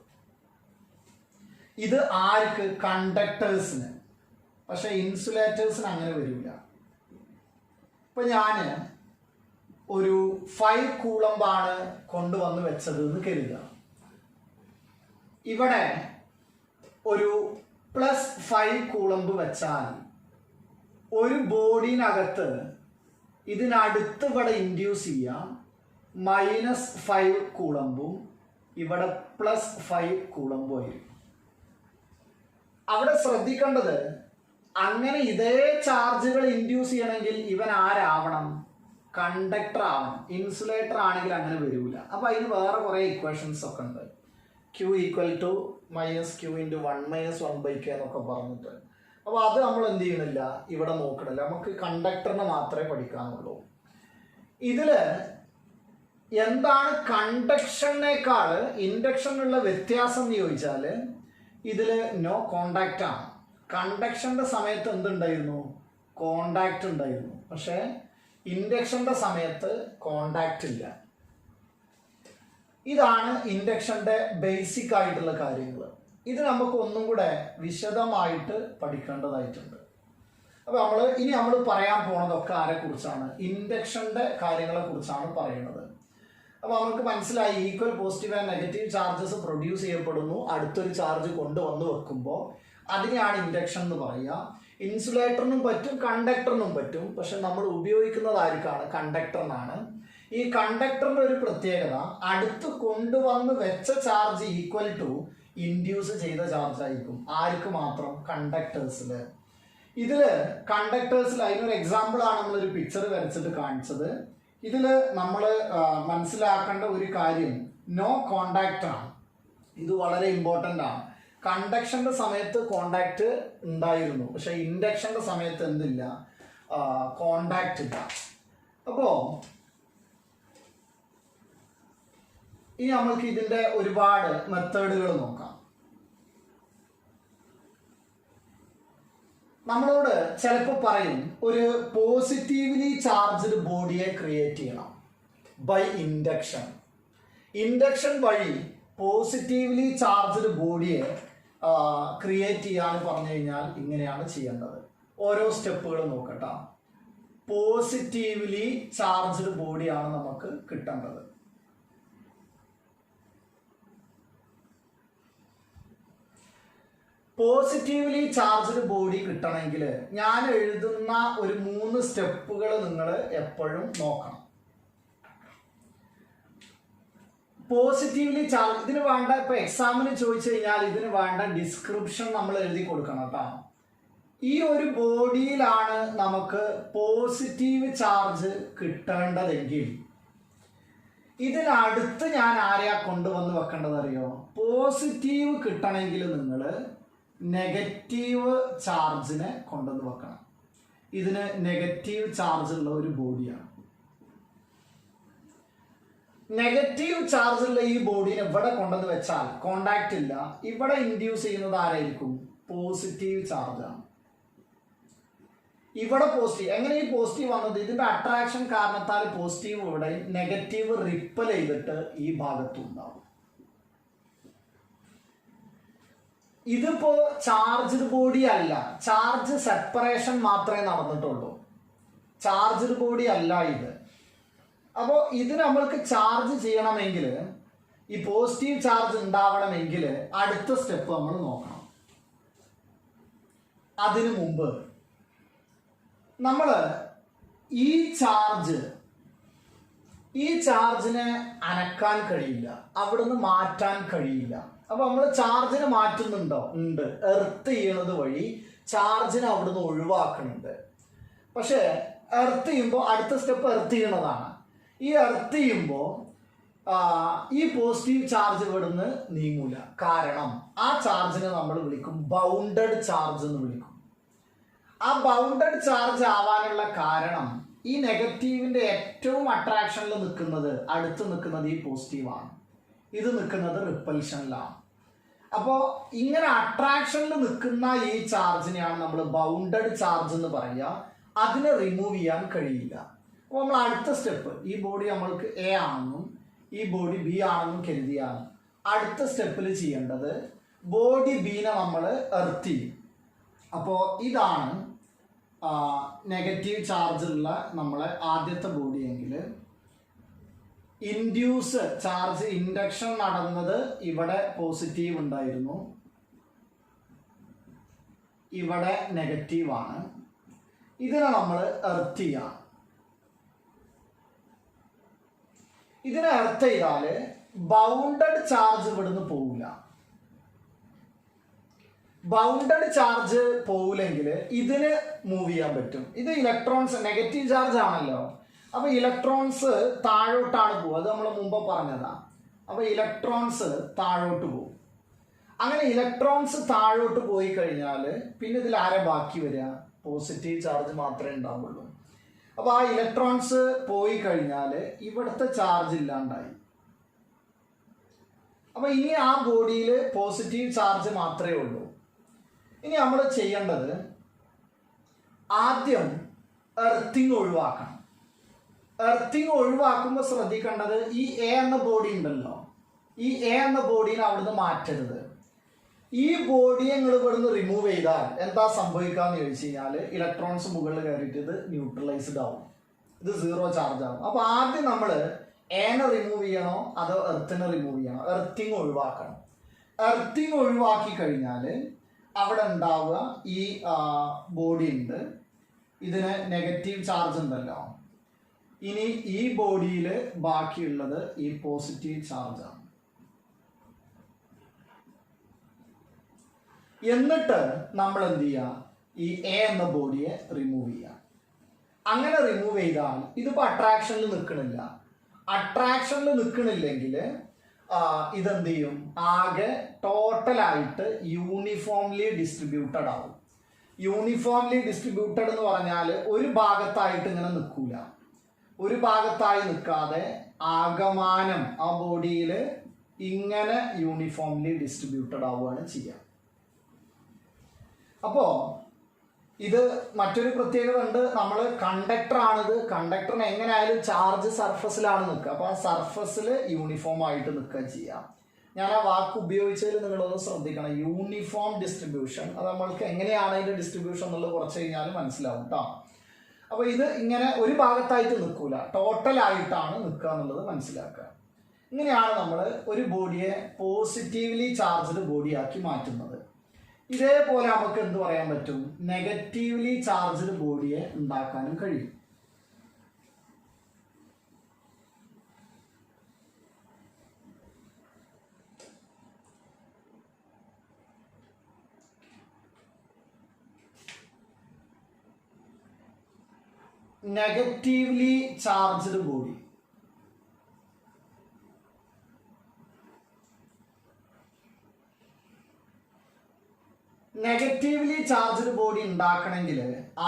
ഇത് ആർക്ക്? കണ്ടക്ടേഴ്സിന്. പക്ഷെ ഇൻസുലേറ്റേഴ്സിന് അങ്ങനെ വരില്ല. ഇപ്പൊ ഞാന് ഒരു 5 കൂളംബാണ് കൊണ്ടുവന്ന് വെച്ചത് എന്ന് കരുതുക. ഇവിടെ ഒരു +5 കൂളംബ് വെച്ചാൽ ഒരു ബോഡിനകത്ത് ഇതിനടുത്ത് ഇവിടെ ഇൻഡ്യൂസ് ചെയ്യാം -5 കൂളംബും ഇവിടെ +5 കൂളംബും ആയിരിക്കും. അവിടെ ശ്രദ്ധിക്കേണ്ടത്, അങ്ങനെ ഇതേ ചാർജുകൾ ഇൻഡ്യൂസ് ചെയ്യണമെങ്കിൽ ഇവൻ ആരാവണം? കണ്ടക്ടർ ആവണം. ഇൻസുലേറ്റർ ആണെങ്കിൽ അങ്ങനെ വരില്ല. അപ്പൊ അതിന് വേറെ കുറെ ഇക്വേഷൻസ് ഒക്കെ ഉണ്ട്. Q = -Q × 1 - 1/k എന്നൊക്കെ പറഞ്ഞിട്ട്. അപ്പോൾ അത് നമ്മൾ എന്ത് ചെയ്യണില്ല, ഇവിടെ നോക്കണില്ല. നമുക്ക് കണ്ടക്ടറിനെ മാത്രമേ പഠിക്കാനുള്ളൂ. ഇതില് എന്താണ് കണ്ടക്ഷനേക്കാൾ ഇൻഡക്ഷനുള്ള വ്യത്യാസം എന്ന് ചോദിച്ചാൽ ഇതിൽ നോ കോണ്ടാക്റ്റ് ആണ്. കണ്ടക്ഷന്റെ സമയത്ത് എന്തുണ്ടായിരുന്നു? കോണ്ടാക്റ്റ് ഉണ്ടായിരുന്നു. പക്ഷേ ഇൻഡക്ഷന്റെ സമയത്ത് കോണ്ടാക്റ്റ് ഇല്ല. ഇതാണ് ഇൻഡക്ഷന്റെ ബേസിക് ആയിട്ടുള്ള കാര്യങ്ങൾ. ഇത് നമുക്ക് ഒന്നും കൂടെ വിശദമായിട്ട് പഠിക്കേണ്ടതായിട്ടുണ്ട്. അപ്പോൾ നമ്മൾ പറയാൻ പോണതൊക്കെ ആരെ കുറിച്ചാണ്? ഇൻഡക്ഷന്റെ കാര്യങ്ങളെ കുറിച്ചാണ് പറയുന്നത്. അപ്പോൾ നമുക്ക് മനസ്സിലായി, equal positive and negative charges produce ചെയ്യപ്പെടുന്നു. അടുത്തൊരു ചാർജ് കൊണ്ടുവന്ന് വെക്കുമ്പോൾ അതിനെയാണ് ഇൻഡക്ഷൻ എന്ന് പറയുക. ഇൻസുലേറ്ററിനും പറ്റും, കണ്ടക്ടറിനും പറ്റും. പക്ഷെ നമ്മൾ ഉപയോഗിക്കുന്നത് ആർക്കാണ്? കണ്ടക്ടറിനാണ്. ഈ കണ്ടക്ടറിന്റെ ഒരു പ്രത്യേകത, അടുത്ത് കൊണ്ടുവന്ന് വെച്ച ചാർജ് ഈക്വൽ ടു ഇൻഡ്യൂസ് ചെയ്ത ചാർജ് ആയിരിക്കും. ആർക്ക് മാത്രം? കണ്ടക്ടേഴ്സിൽ. ഇതില് കണ്ടക്ടേഴ്സിൽ അതിനൊരു എക്സാമ്പിൾ ആണ് നമ്മളൊരു പിക്ചർ വരച്ചിട്ട് കാണിച്ചത്. ഇതില് നമ്മൾ മനസ്സിലാക്കേണ്ട ഒരു കാര്യം നോ കോണ്ടാക്റ്റ് ആണ്. ഇത് വളരെ ഇമ്പോർട്ടൻ്റ് ആണ്. കണ്ടക്ഷന്റെ സമയത്ത് കോണ്ടാക്റ്റ് ഉണ്ടായിരുന്നു, പക്ഷെ ഇൻഡക്ഷന്റെ സമയത്ത് എന്തില്ല? കോണ്ടാക്റ്റ് ഇല്ല. അപ്പോ ഇനി നമ്മൾക്ക് ഇതിന്റെ ഒരുപാട് മെത്തേഡുകൾ നോക്കാം. നമ്മളോട് ചിലപ്പോൾ പറയും ഒരു പോസിറ്റീവ്ലി ചാർജ്ഡ് ബോഡിയെ ക്രിയേറ്റ് ചെയ്യണം ബൈ ഇൻഡക്ഷൻ. ഇൻഡക്ഷൻ വഴി പോസിറ്റീവ്ലി ചാർജ്ഡ് ബോഡിയെ ക്രിയേറ്റ് ചെയ്യാന്ന് പറഞ്ഞു കഴിഞ്ഞാൽ ഇങ്ങനെയാണ് ചെയ്യേണ്ടത്. ഓരോ സ്റ്റെപ്പുകൾ നോക്കട്ടെ. പോസിറ്റീവ്ലി ചാർജ്ഡ് ബോഡിയാണ് നമുക്ക് കിട്ടേണ്ടത്. പോസിറ്റീവ്ലി ചാർജ്ഡ് ബോഡി കിട്ടണമെങ്കിൽ ഞാൻ എഴുതുന്ന ഒരു 3 സ്റ്റെപ്പുകൾ നിങ്ങൾ എപ്പോഴും നോക്കണം. പോസിറ്റീവ്ലി ചാർജ് ഇതിന് വേണ്ട, ഇപ്പൊ എക്സാമിന് ചോദിച്ചു കഴിഞ്ഞാൽ ഇതിന് വേണ്ട ഡിസ്ക്രിപ്ഷൻ നമ്മൾ എഴുതി കൊടുക്കണം കേട്ടോ. ഈ ഒരു ബോഡിയിലാണ് നമുക്ക് പോസിറ്റീവ് ചാർജ് കിട്ടേണ്ടതെങ്കിൽ ഇതിനടുത്ത് ഞാൻ ആരെയാ കൊണ്ടുവന്ന് വെക്കേണ്ടത് അറിയോ? പോസിറ്റീവ് കിട്ടണമെങ്കിൽ നിങ്ങൾ നെഗറ്റീവ് ചാർജിനെ കൊണ്ടുവന്ന് വെക്കണം. ഇതിന് നെഗറ്റീവ് ചാർജ് ഉള്ള ഒരു ബോഡിയാണ്. നെഗറ്റീവ് ചാർജ് ഉള്ള ഈ ബോഡിനെ ഇവിടെ കൊണ്ടുവന്ന് വെച്ചാൽ കോണ്ടാക്റ്റ് ഇല്ല. ഇവിടെ ഇൻഡ്യൂസ് ചെയ്യുന്നത് ആരായിരിക്കും? പോസിറ്റീവ് ചാർജാണ്. ഇവിടെ പോസിറ്റീവ്. എങ്ങനെ ഈ പോസിറ്റീവ് വന്നത്? ഇതിന്റെ അട്രാക്ഷൻ കാരണത്താൽ പോസിറ്റീവ് ഇവിടെ, നെഗറ്റീവ് റിപ്പൽ ചെയ്തിട്ട് ഈ ഭാഗത്തും ഉണ്ടാവും. ഇതിപ്പോ ചാർജ്ഡ് ബോഡി അല്ല, ചാർജ് സെപ്പറേഷൻ മാത്രമേ നടന്നിട്ടുള്ളൂ. ചാർജ്ഡ് ബോഡി അല്ല ഇത്. അപ്പോൾ ഇത് നമ്മൾക്ക് ചാർജ് ചെയ്യണമെങ്കിൽ, ഈ പോസിറ്റീവ് ചാർജ് ഉണ്ടാവണമെങ്കിൽ അടുത്ത സ്റ്റെപ്പ് നമ്മൾ നോക്കണം. അതിനു മുമ്പ് നമ്മൾ ഈ ചാർജിനെ അനക്കാൻ കഴിയില്ല, അവിടുന്ന് മാറ്റാൻ കഴിയില്ല. അപ്പൊ നമ്മൾ ചാർജിനെ മാറ്റുന്നുണ്ടോ? ഉണ്ട്. എർത്ത് ചെയ്യണത് വഴി ചാർജിനെ അവിടുന്ന് ഒഴിവാക്കുന്നുണ്ട്. പക്ഷെ എർത്ത് ചെയ്യുമ്പോൾ അടുത്ത സ്റ്റെപ്പ് എർത്ത് ചെയ്യണതാണ്. ഈ എർത്ത് ചെയ്യുമ്പോൾ ഈ പോസിറ്റീവ് ചാർജ് ഇവിടുന്ന് നീങ്ങൂല. കാരണം ആ ചാർജിനെ നമ്മൾ വിളിക്കും ബൗണ്ടഡ് ചാർജ് എന്ന് വിളിക്കും. ആ ബൗണ്ടഡ് ചാർജ് ആവാനുള്ള കാരണം ഈ നെഗറ്റീവിന്റെ ഏറ്റവും അട്രാക്ഷനിൽ നിൽക്കുന്നത്, അടുത്ത് നിൽക്കുന്നത് ഈ പോസിറ്റീവാണ്. ഇത് നിൽക്കുന്നത് റിപ്പൽഷനിലാണ്. അപ്പോൾ ഇങ്ങനെ അട്രാക്ഷനിൽ നിൽക്കുന്ന ഈ ചാർജിനെയാണ് നമ്മൾ ബൗണ്ടഡ് ചാർജ് എന്ന് പറയുക. അതിനെ റിമൂവ് ചെയ്യാൻ കഴിയില്ല. അപ്പോൾ നമ്മൾ അടുത്ത സ്റ്റെപ്പ്, ഈ ബോഡി നമ്മൾക്ക് എ ആണെന്നും ഈ ബോഡി ബി ആണെന്നും കരുതിയാണ് അടുത്ത സ്റ്റെപ്പിൽ ചെയ്യേണ്ടത് ബോഡി ബീനെ നമ്മൾ എർത്ത് ചെയ്യും. അപ്പോൾ ഇതാണ് നെഗറ്റീവ് ചാർജുള്ള നമ്മളെ ആദ്യത്തെ ബോഡി എങ്കിൽ ഇൻഡ്യൂസ് ചാർജ് ഇൻഡക്ഷൻ നടന്നത് ഇവിടെ പോസിറ്റീവ് ഉണ്ടായിരുന്നു, ഇവിടെ നെഗറ്റീവ് ആണ്. ഇതിനെ നമ്മൾ എർത്ത് ചെയ്യാം. ഇതിനെ എർത്ത് ചെയ്താൽ ബൗണ്ടഡ് ചാർജ് ഇവിടുന്ന് പോവില്ല. ബൗണ്ടഡ് ചാർജ് പോവില്ലെങ്കിൽ ഇതിന് മൂവ് ചെയ്യാൻ പറ്റും. ഇത് ഇലക്ട്രോൺസ് നെഗറ്റീവ് ചാർജ് ആണല്ലോ. അപ്പൊ ഇലക്ട്രോൺസ് താഴോട്ടാണ് പോകുക. അത് നമ്മൾ മുമ്പ് പറഞ്ഞതാ. അപ്പൊ ഇലക്ട്രോൺസ് താഴോട്ട് പോകും. അങ്ങനെ ഇലക്ട്രോൺസ് താഴോട്ട് പോയി കഴിഞ്ഞാൽ പിന്നെ ഇതിൽ ആരെ ബാക്കി വരിക? പോസിറ്റീവ് ചാർജ് മാത്രമേ ഉണ്ടാവുള്ളൂ. അപ്പൊ ആ ഇലക്ട്രോൺസ് പോയി കഴിഞ്ഞാൽ ഇവിടുത്തെ ചാർജ് ഇല്ലാണ്ടായി. അപ്പൊ ഇനി ആ ബോഡിയിൽ പോസിറ്റീവ് ചാർജ് മാത്രമേ ഉള്ളൂ. ഇനി നമ്മൾ ചെയ്യേണ്ടത് ആദ്യം എർത്തിങ് ഒഴിവാക്കണം. എർത്തിങ് ഒഴിവാക്കുമ്പോൾ ശ്രദ്ധിക്കേണ്ടത് ഈ എ എന്ന ബോഡി ഉണ്ടല്ലോ, ഈ എ എന്ന ബോഡീനെ അവിടുന്ന് മാറ്റരുത്. ഈ ബോഡിയെ നിങ്ങൾ ഇവിടുന്ന് റിമൂവ് ചെയ്താൽ എന്താ സംഭവിക്കാന്ന് ചോദിച്ചു കഴിഞ്ഞാൽ ഇലക്ട്രോൺസ് മുകളിൽ കയറിയിട്ട് ഇത് ന്യൂട്രലൈസ്ഡ് ആവും, ഇത് സീറോ ചാർജ് ആവും. അപ്പൊ ആദ്യം നമ്മൾ എനെ റിമൂവ് ചെയ്യണോ അതോ എർത്തിനെ റിമൂവ് ചെയ്യണോ? എർത്തിങ് ഒഴിവാക്കണം. എർത്തിങ് ഒഴിവാക്കി കഴിഞ്ഞാൽ അവിടെ ഉണ്ടാവുക ഈ ബോഡി ഉണ്ട്, ഇതിന് നെഗറ്റീവ് ചാർജ് ഉണ്ടല്ലോ. ഇനി ഈ ബോഡിയിൽ ബാക്കിയുള്ളത് ഈ പോസിറ്റീവ് ചാർജാണ്. എന്നിട്ട് നമ്മൾ എന്ത് ചെയ്യുക? ഈ എ എന്ന ബോഡിയെ റിമൂവ് ചെയ്യുക. അങ്ങനെ റിമൂവ് ചെയ്താൽ ഇതിപ്പോൾ അട്രാക്ഷനിൽ നിൽക്കണില്ല. അട്രാക്ഷനിൽ നിൽക്കണില്ലെങ്കിൽ ഇതെന്ത് ചെയ്യും? ആകെ ടോട്ടലായിട്ട് യൂണിഫോംലി ഡിസ്ട്രിബ്യൂട്ടഡ് ആവും. യൂണിഫോംലി ഡിസ്ട്രിബ്യൂട്ടഡ് എന്ന് പറഞ്ഞാൽ ഒരു ഭാഗത്തായിട്ട് ഇങ്ങനെ നിൽക്കൂല. ഒരു ഭാഗത്തായി നിൽക്കാതെ ആകമാനം ആ ബോഡിയിൽ ഇങ്ങനെ യൂണിഫോംലി ഡിസ്ട്രിബ്യൂട്ടഡ് ആവുകയാണ് ചെയ്യുക. അപ്പോൾ ഇത് മറ്റൊരു പ്രത്യേകത ഉണ്ട്. നമ്മൾ കണ്ടക്ടർ ആണിത്. കണ്ടക്ടറിന് എങ്ങനെയായാലും ചാർജ് സർഫസിലാണ് നിൽക്കുക. അപ്പോൾ ആ സർഫസിൽ യൂണിഫോം ആയിട്ട് നിൽക്കുക ചെയ്യാം. ഞാൻ ആ വാക്ക് ഉപയോഗിച്ചതിൽ നിങ്ങളൊന്ന് ശ്രദ്ധിക്കണം. യൂണിഫോം ഡിസ്ട്രിബ്യൂഷൻ, അത് നമ്മൾക്ക് എങ്ങനെയാണ് അതിൻ്റെ ഡിസ്ട്രിബ്യൂഷൻ എന്നുള്ളത് കുറച്ച് കഴിഞ്ഞാൽ മനസ്സിലാവും കേട്ടോ. അപ്പോൾ ഇത് ഇങ്ങനെ ഒരു ഭാഗത്തായിട്ട് നിൽക്കൂല, ടോട്ടലായിട്ടാണ് നിൽക്കുക എന്നുള്ളത് മനസ്സിലാക്കുക. ഇങ്ങനെയാണ് നമ്മൾ ഒരു ബോഡിയെ പോസിറ്റീവ്ലി ചാർജ്ഡ് ബോഡിയാക്കി മാറ്റുന്നത്. ഇതേപോലെ നമുക്ക് എന്ത് പറയാൻ പറ്റും? നെഗറ്റീവ്ലി ചാർജ്ഡ് ബോഡിയെ ഉണ്ടാക്കാനും കഴിയും. Negatively charged body, negatively charged body ഉണ്ടാക്കണമെങ്കിൽ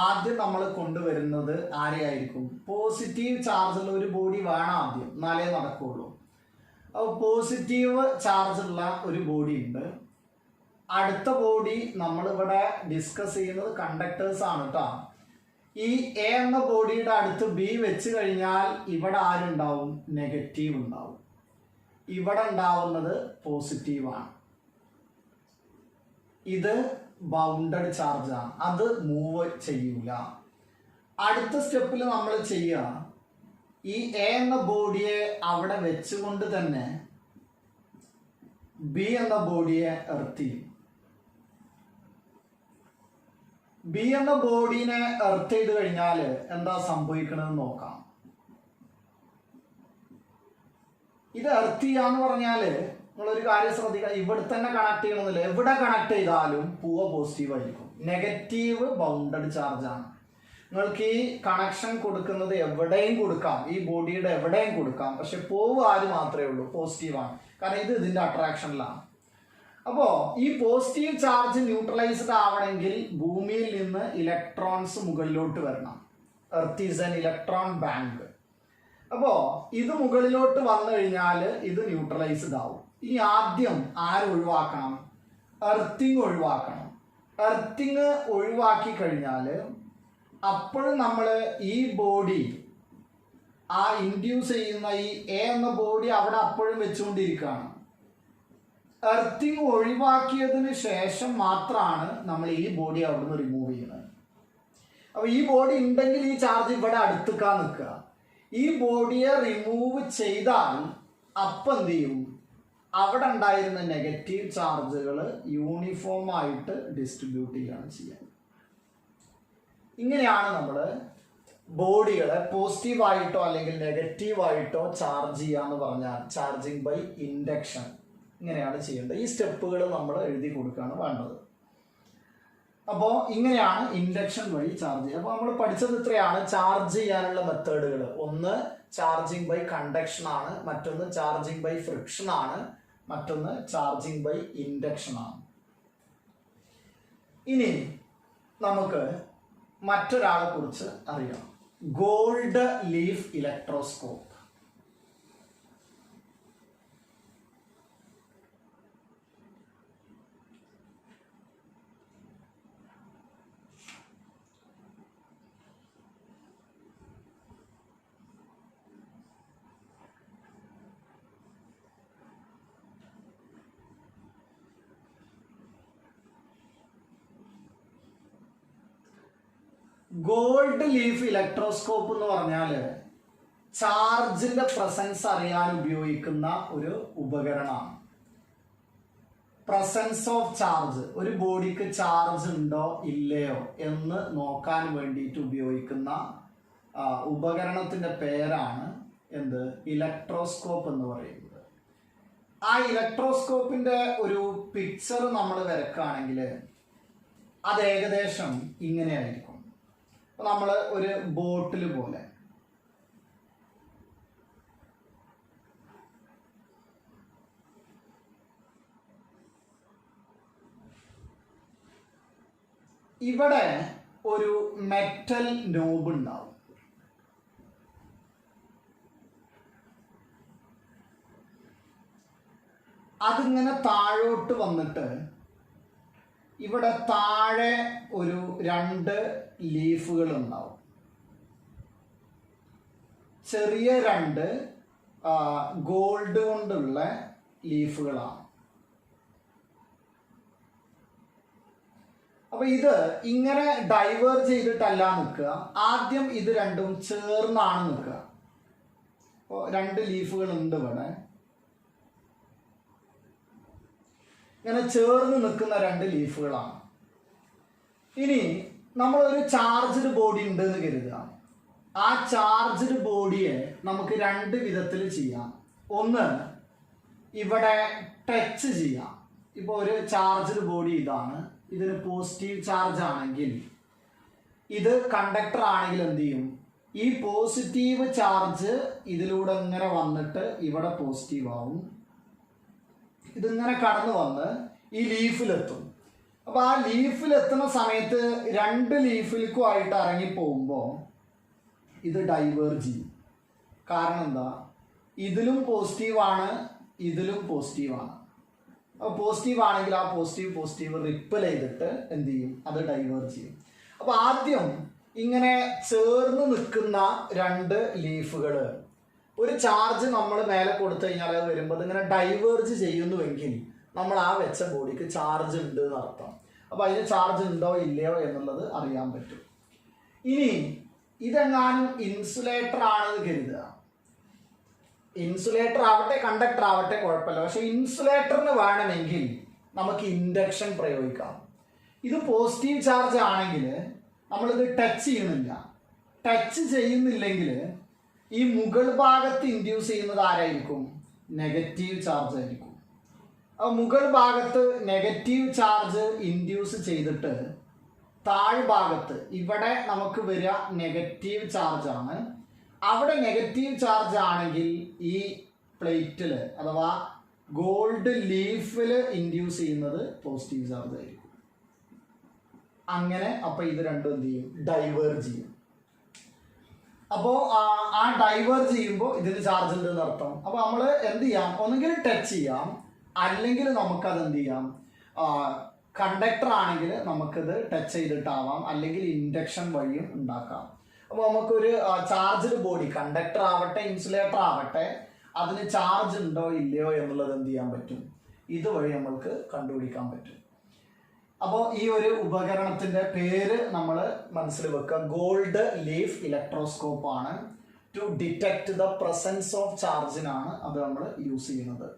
ആദ്യം നമ്മൾ കൊണ്ടുവരുന്നത് ആരെയായിരിക്കും? പോസിറ്റീവ് ചാർജുള്ള ഒരു ബോഡി വേണം ആദ്യം, എന്നാലേ നടക്കുള്ളൂ. അപ്പോൾ പോസിറ്റീവ് ചാർജുള്ള ഒരു ബോഡി ഉണ്ട്. അടുത്ത ബോഡി നമ്മളിവിടെ ഡിസ്കസ് ചെയ്യുന്നത് കണ്ടക്ടേഴ്സ് ആണ് കേട്ടോ. ഈ എ എന്ന ബോഡിയുടെ അടുത്ത് ബി വെച്ച് കഴിഞ്ഞാൽ ഇവിടെ ആരുണ്ടാവും? നെഗറ്റീവ് ഉണ്ടാവും. ഇവിടെ ഉണ്ടാവുന്നത് പോസിറ്റീവാണ്. ഇത് ബൗണ്ടഡ് ചാർജാണ്, അത് മൂവ് ചെയ്യൂല. അടുത്ത സ്റ്റെപ്പിൽ നമ്മൾ ചെയ്യുക, ഈ എ എന്ന ബോഡിയെ അവിടെ വെച്ചുകൊണ്ട് തന്നെ ബി എന്ന ബോഡിയെ എർത്ത് ചെയ്യും. ബി എന്ന ബോഡീനെ എർത്ത് ചെയ്ത് കഴിഞ്ഞാൽ എന്താ സംഭവിക്കണമെന്ന് നോക്കാം. ഇത് എർത്ത് ചെയ്യാന്ന് പറഞ്ഞാൽ നിങ്ങളൊരു കാര്യം ശ്രദ്ധിക്കുക, ഇവിടെ തന്നെ കണക്ട് ചെയ്യണമെന്നില്ല, എവിടെ കണക്ട് ചെയ്താലും പോവുക പോസിറ്റീവ് ആയിരിക്കും. നെഗറ്റീവ് ബൗണ്ടഡ് ചാർജ് ആണ്. നിങ്ങൾക്ക് ഈ കണക്ഷൻ കൊടുക്കുന്നത് എവിടെയും കൊടുക്കാം, ഈ ബോഡിയുടെ എവിടെയും കൊടുക്കാം, പക്ഷെ പോവുക ആര് മാത്രമേ ഉള്ളൂ, പോസിറ്റീവാണ്. കാരണം ഇത് ഇതിന്റെ അട്രാക്ഷനിലാണ്. അപ്പോ ഈ പോസിറ്റീവ് ചാർജ് ന്യൂട്രലൈസ്ഡ് ആവണമെങ്കിൽ ഭൂമിയിൽ നിന്ന് ഇലക്ട്രോൺസ് മുകളിലോട്ട് വരണം. Earth is an electron bank. അപ്പോ ഇത് മുകളിലോട്ട് വന്നു കഴിഞ്ഞാൽ ഇത് ന്യൂട്രലൈസ്ഡ് ആവും. ഇനി ആദ്യം ഒഴിവാക്കണം, എർത്തിങ് ഒഴിവാക്കണം. എർത്തിങ് ഒഴിവാക്കി കഴിഞ്ഞാൽ അപ്പോഴും നമ്മൾ ഈ ബോഡി, ആ ഇൻഡ്യൂസ് ചെയ്യുന്ന ഈ എ എന്ന ബോഡി അവിടെ അപ്പോഴും വെച്ചുകൊണ്ടിരിക്കുകയാണ്. എർത്തിങ് ഒഴിവാക്കിയതിന് ശേഷം മാത്രമാണ് നമ്മൾ ഈ ബോഡി അവിടെ നിന്ന് റിമൂവ് ചെയ്യുന്നത്. അപ്പൊ ഈ ബോഡി ഉണ്ടെങ്കിൽ ഈ ചാർജ് ഇവിടെ അടുത്തേക്കാൻ നിൽക്കുക. ഈ ബോഡിയെ റിമൂവ് ചെയ്താൽ അപ്പം എന്ത് ചെയ്യും, അവിടെ ഉണ്ടായിരുന്ന നെഗറ്റീവ് ചാർജുകൾ യൂണിഫോം ആയിട്ട് ഡിസ്ട്രിബ്യൂട്ട് ചെയ്യുകയാണ് ചെയ്യുക. ഇങ്ങനെയാണ് നമ്മൾ ബോഡികളെ പോസിറ്റീവായിട്ടോ അല്ലെങ്കിൽ നെഗറ്റീവായിട്ടോ ചാർജ് ചെയ്യാന്ന് പറഞ്ഞാൽ ചാർജിങ് ബൈ ഇൻഡക്ഷൻ ഇങ്ങനെയാണ് ചെയ്യേണ്ടത്. ഈ സ്റ്റെപ്പുകൾ നമ്മൾ എഴുതി കൊടുക്കുകയാണ് വേണ്ടത്. അപ്പോൾ ഇങ്ങനെയാണ് ഇൻഡക്ഷൻ വഴി ചാർജ് ചെയ്യുക. അപ്പോൾ നമ്മൾ പഠിച്ചത് ഇത്രയാണ് ചാർജ് ചെയ്യാനുള്ള മെത്തേഡുകൾ. ഒന്ന് ചാർജിങ് ബൈ കണ്ടക്ഷൻ ആണ്, മറ്റൊന്ന് ചാർജിങ് ബൈ ഫ്രിക്ഷൻ ആണ്, മറ്റൊന്ന് ചാർജിങ് ബൈ ഇൻഡക്ഷൻ ആണ്. ഇനി നമുക്ക് മറ്റൊരാളെ കുറിച്ച് അറിയാം, gold leaf electroscope. Gold leaf electroscope എന്ന് പറഞ്ഞാൽ ചാർജിന്റെ പ്രസൻസ് അറിയാൻ ഉപയോഗിക്കുന്ന ഒരു ഉപകരണമാണ്. പ്രസൻസ് ഓഫ് ചാർജ്, ഒരു ബോഡിക്ക് ചാർജ് ഉണ്ടോ ഇല്ലയോ എന്ന് നോക്കാൻ വേണ്ടിയിട്ട് ഉപയോഗിക്കുന്ന ഉപകരണത്തിന്റെ പേരാണ് എന്ത്, ഇലക്ട്രോസ്കോപ്പ് എന്ന് പറയുന്നത്. ആ ഇലക്ട്രോസ്കോപ്പിന്റെ ഒരു പിക്ചർ നമ്മൾ വരക്കുകയാണെങ്കിൽ അത് ഏകദേശം ഇങ്ങനെയായിരിക്കും. നമ്മൾ ഒരു ബോട്ടിൽ പോലെ ഇവിടെ ഒരു മെറ്റൽ നോബ് ഉണ്ടാവും. അതിങ്ങനെ താഴോട്ട് വന്നിട്ട് ഇവിടെ താഴെ ഒരു 2 ലീഫുകൾ ഉണ്ടാവും. ചെറിയ 2 ഗോൾഡ് കൊണ്ടുള്ള ലീഫുകളാണ്. അപ്പൊ ഇത് ഇങ്ങനെ ഡൈവേർജ് ചെയ്തിട്ടല്ല നിൽക്കുക, ആദ്യം ഇത് രണ്ടും ചേർന്നാണ് നിൽക്കുക. അപ്പോൾ 2 ലീഫുകൾ ഉണ്ട് ഇവിടെ, ഇങ്ങനെ ചേർന്ന് നിൽക്കുന്ന 2 ലീഫുകളാണ്. ഇനി നമ്മളൊരു ചാർജ്ഡ് ബോഡി ഉണ്ട് എന്ന് കരുതുക. ആ ചാർജ്ഡ് ബോഡിയെ നമുക്ക് 2 വിധത്തിൽ ചെയ്യാം. ഒന്ന്, ഇവിടെ ടച്ച് ചെയ്യാം. ഇപ്പോൾ ഒരു ചാർജ്ഡ് ബോഡി ഇതാണ്, ഇതിന് പോസിറ്റീവ് ചാർജ് ആണെങ്കിൽ, ഇത് കണ്ടക്ടർ ആണെങ്കിൽ എന്ത് ചെയ്യും, ഈ പോസിറ്റീവ് ചാർജ് ഇതിലൂടെ ഇങ്ങനെ വന്നിട്ട് ഇവിടെ പോസിറ്റീവ് ആവും. ഇതിങ്ങനെ കടന്നു വന്ന് ഈ ലീഫിലെത്തും. അപ്പൊ ആ ലീഫിലെത്തുന്ന സമയത്ത് 2 ലീഫിലേക്കുമായിട്ട് ഇറങ്ങിപ്പോകുമ്പോൾ ഇത് ഡൈവേർജ് ചെയ്യും. കാരണം എന്താ, ഇതിലും പോസിറ്റീവാണ്, ഇതിലും പോസിറ്റീവാണ്. അപ്പോൾ പോസിറ്റീവ് ആണെങ്കിൽ ആ പോസിറ്റീവ് റിപ്പൽ ചെയ്തിട്ട് എന്ത് ചെയ്യും, അത് ഡൈവേർജ് ചെയ്യും. അപ്പൊ ആദ്യം ഇങ്ങനെ ചേർന്ന് നിൽക്കുന്ന 2 ലീഫുകൾ, ഒരു ചാർജ് നമ്മൾ മേലെ കൊടുത്തു കഴിഞ്ഞാൽ അത് വരുമ്പോൾ അതിങ്ങനെ ഡൈവേർജ് ചെയ്യുന്നുവെങ്കിൽ നമ്മൾ ആ വെച്ച ബോഡിക്ക് ചാർജ് ഉണ്ട് എന്ന് അർത്ഥം. അപ്പൊ അതിന് ചാർജ് ഉണ്ടോ ഇല്ലയോ എന്നുള്ളത് അറിയാൻ പറ്റും. ഇനി ഇതെങ്ങാനും ഇൻസുലേറ്റർ ആണെന്ന് കരുതുക. ഇൻസുലേറ്റർ ആവട്ടെ കണ്ടക്ടർ ആവട്ടെ കുഴപ്പമില്ല, പക്ഷെ ഇൻസുലേറ്ററിന് വേണമെങ്കിൽ നമുക്ക് ഇൻഡക്ഷൻ പ്രയോഗിക്കാം. ഇത് പോസിറ്റീവ് ചാർജ് ആണെങ്കിൽ നമ്മളിത് ടച്ച് ചെയ്യുന്നില്ല. ടച്ച് ചെയ്യുന്നില്ലെങ്കിൽ ഈ മുകൾ ഭാഗത്ത് ഇൻഡ്യൂസ് ചെയ്യുന്നത് ആരായിരിക്കും, നെഗറ്റീവ് ചാർജ് ആയിരിക്കും. മുകൾ ഭാഗത്ത് നെഗറ്റീവ് ചാർജ് ഇൻഡ്യൂസ് ചെയ്തിട്ട് താഴ്ഭാഗത്ത് ഇവിടെ നമുക്ക് വരിക നെഗറ്റീവ് ചാർജാണ്. അവിടെ നെഗറ്റീവ് ചാർജ് ആണെങ്കിൽ ഈ പ്ലേറ്റിൽ അഥവാ ഗോൾഡ് ലീഫിൽ ഇൻഡ്യൂസ് ചെയ്യുന്നത് പോസിറ്റീവ് ചാർജ് ആയിരിക്കും. അങ്ങനെ അപ്പോൾ ഇത് രണ്ടും എന്ത് ചെയ്യും? ഡൈവേർജ് ചെയ്യും. അപ്പോൾ ആ ഡൈവേർജ് ചെയ്യുമ്പോൾ ഇതിന് ചാർജ് ഉണ്ട് എന്നർത്ഥം. അപ്പോൾ നമ്മൾ എന്ത് ചെയ്യാം? ഒന്നുകിൽ ടച്ച് ചെയ്യാം, അല്ലെങ്കിൽ നമുക്കത് എന്ത് ചെയ്യാം? കണ്ടക്ടർ ആണെങ്കിൽ നമുക്കിത് ടച്ച് ചെയ്തിട്ടാവാം, അല്ലെങ്കിൽ ഇൻഡക്ഷൻ വഴിയും ഉണ്ടാക്കാം. അപ്പോൾ നമുക്കൊരു ചാർജ്ഡ് ബോഡി, കണ്ടക്ടർ ആവട്ടെ ഇൻസുലേറ്റർ ആവട്ടെ, അതിന് ചാർജ് ഉണ്ടോ ഇല്ലയോ എന്നുള്ളത് എന്ത് ചെയ്യാൻ പറ്റും? ഇതുവഴി നമ്മൾക്ക് കണ്ടുപിടിക്കാൻ പറ്റും. അപ്പോൾ ഈ ഒരു ഉപകരണത്തിന്റെ പേര് നമ്മൾ മനസ്സിൽ വെക്കുക. ഗോൾഡ് ലീഫ് ഇലക്ട്രോസ്കോപ്പ് ആണ്. To detect the presence of ചാർജിനാണ് അത് നമ്മൾ യൂസ് ചെയ്യുന്നത്.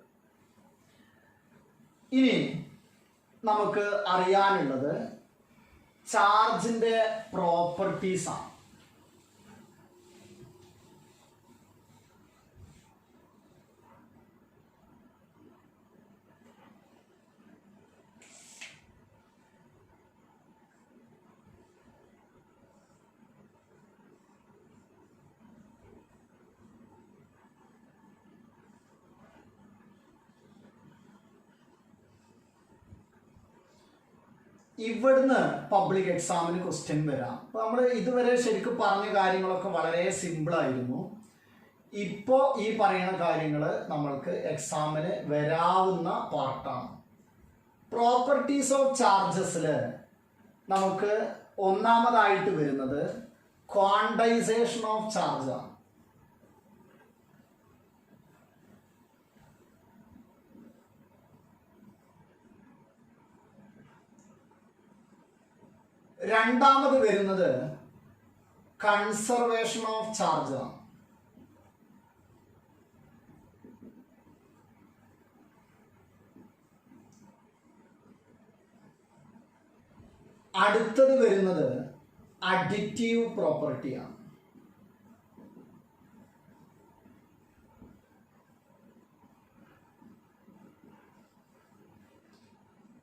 ഇനി നമുക്ക് അറിയാനുള്ളത് ചാർജിന്റെ പ്രോപ്പർട്ടീസ് ആണ്. ഇവിടുന്ന് പബ്ലിക് എക്സാമിന് ക്വസ്റ്റ്യൻ വരാം. അപ്പോൾ നമ്മൾ ഇതുവരെ ശരിക്കും പറഞ്ഞ കാര്യങ്ങളൊക്കെ വളരെ സിമ്പിൾ ആയിരുന്നു. ഇപ്പോൾ ഈ പറയുന്ന കാര്യങ്ങൾ നമ്മൾക്ക് എക്സാമിന് വരാവുന്ന പാർട്ടാണ്. പ്രോപ്പർട്ടീസ് ഓഫ് ചാർജസിൽ നമുക്ക് ഒന്നാമതായിട്ട് വരുന്നത് ക്വാണ്ടൈസേഷൻ ഓഫ് ചാർജാണ്. രണ്ടാമത് വരുന്നത് കൺസർവേഷൻ ഓഫ് ചാർജ് ആണ്. അടുത്തത് വരുന്നത് അഡിറ്റീവ് പ്രോപ്പർട്ടിയാണ്.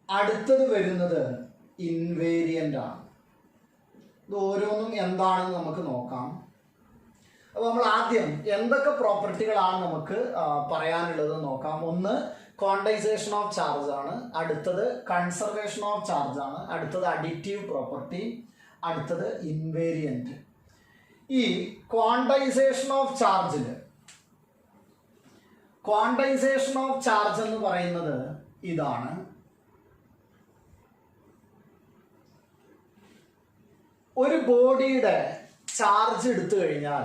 അടുത്തത് വരുന്നത് ഇൻവേരിയന്റ് ആണ്. ഇത് ഓരോന്നും എന്താണെന്ന് നമുക്ക് നോക്കാം. അപ്പോൾ നമ്മൾ ആദ്യം എന്തൊക്കെ പ്രോപ്പർട്ടികളാണ് നമുക്ക് പറയാനുള്ളത് നോക്കാം. ഒന്ന് ക്വാണ്ടൈസേഷൻ ഓഫ് ചാർജ് ആണ്, അടുത്തത് കൺസർവേഷൻ ഓഫ് ചാർജ് ആണ്, അടുത്തത് അഡിറ്റീവ് പ്രോപ്പർട്ടി, അടുത്തത് ഇൻവേരിയന്റ്. ഈ ക്വാണ്ടൈസേഷൻ ഓഫ് ചാർജിൽ ക്വാണ്ടൈസേഷൻ ഓഫ് ചാർജ് എന്ന് പറയുന്നത് ഇതാണ്. ഒരു ബോഡിയുടെ ചാർജ് എടുത്തു കഴിഞ്ഞാൽ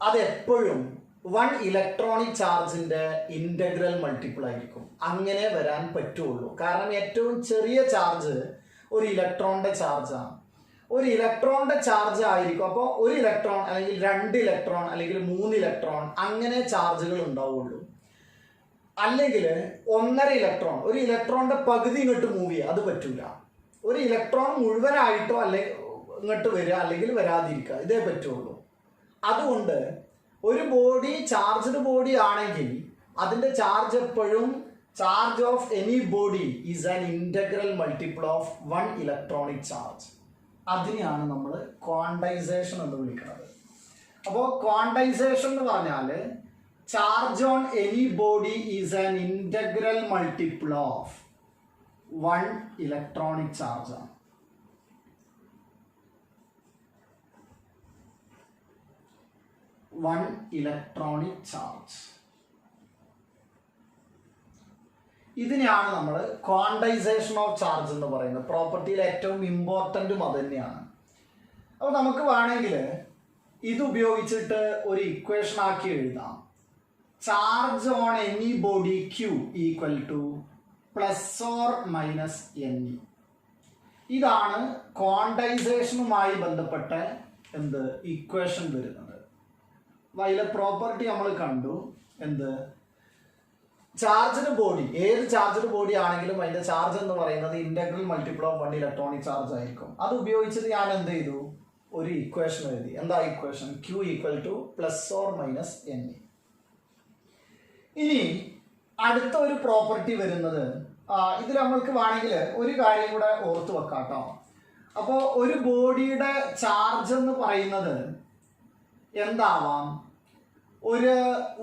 അത് എപ്പോഴും 1 ഇലക്ട്രോണിക് ചാർജിന്റെ ഇന്റഗ്രൽ മൾട്ടിപ്പിൾ ആയിരിക്കും. അങ്ങനെ വരാൻ പറ്റുള്ളൂ. കാരണം ഏറ്റവും ചെറിയ ചാർജ് ഒരു ഇലക്ട്രോണിന്റെ ചാർജാണ്. ഒരു ഇലക്ട്രോണിന്റെ ചാർജ് ആയിരിക്കും. അപ്പോൾ ഒരു ഇലക്ട്രോൺ അല്ലെങ്കിൽ 2 ഇലക്ട്രോൺ അല്ലെങ്കിൽ 3 ഇലക്ട്രോൺ അങ്ങനെ ചാർജുകൾ ഉണ്ടാവുള്ളൂ. അല്ലെങ്കിൽ 1.5 ഇലക്ട്രോൺ, ഒരു ഇലക്ട്രോണിന്റെ പകുതി ഇങ്ങോട്ട് മൂവ് ചെയ്യുക, അത് പറ്റൂല. ഒരു ഇലക്ട്രോൺ മുഴുവനായിട്ടോ അല്ലെങ്കിൽ ഇങ്ങോട്ട് വരിക അല്ലെങ്കിൽ വരാതിരിക്കുക, ഇതേ പറ്റുള്ളൂ. അതുകൊണ്ട് ഒരു ബോഡി ചാർജ്ഡ് ബോഡി ആണെങ്കിൽ അതിൻ്റെ ചാർജ് എപ്പോഴും charge of any body is an integral multiple of 1 electronic charge. അതിനെയാണ് നമ്മൾ ക്വാണ്ടൈസേഷൻ എന്ന് വിളിക്കുന്നത്. അപ്പോൾ ക്വാണ്ടൈസേഷൻ എന്ന് പറഞ്ഞാൽ charge on any body is an integral multiple of 1 electronic charge ആണ്. one electronic charge. ഇതിനെയാണ് നമ്മൾ ക്വാണ്ടൈസേഷൻ ഓഫ് ചാർജ് എന്ന് പറയുന്നത്. പ്രോപ്പർട്ടിയിൽ ഏറ്റവും ഇമ്പോർട്ടൻറ്റും അത് തന്നെയാണ്. അപ്പോൾ നമുക്ക് വേണമെങ്കിൽ ഇത് ഉപയോഗിച്ചിട്ട് ഒരു ഇക്വേഷൻ ആക്കി എഴുതാം. Charge on any body Q equal to +or-ne. ഇതാണ് ക്വാണ്ടൈസേഷനുമായി ബന്ധപ്പെട്ട എന്ത് ഇക്വേഷൻ വരുന്നത്. അതിലെ പ്രോപ്പർട്ടി നമ്മൾ കണ്ടു. എന്ത്? ചാർജ്ഡ് ബോഡി, ഏത് ചാർജ്ഡ് ബോഡി ആണെങ്കിലും അതിന്റെ ചാർജ് എന്ന് പറയുന്നത് integral multiple of 1 electronic charge ആയിരിക്കും. അത് ഉപയോഗിച്ചിട്ട് ഞാൻ എന്ത് ചെയ്തു? ഒരു ഇക്വേഷൻ എഴുതി. എന്താ equation? Q equal to +or-ne. ഇനി അടുത്ത ഒരു പ്രോപ്പർട്ടി വരുന്നത് ഇതിൽ നമ്മൾക്ക് വേണമെങ്കിൽ ഒരു കാര്യം കൂടെ ഓർത്ത് വെക്കാം കേട്ടോ. അപ്പോൾ ഒരു ബോഡിയുടെ ചാർജ് എന്ന് പറയുന്നത് എന്താവാം? ഒരു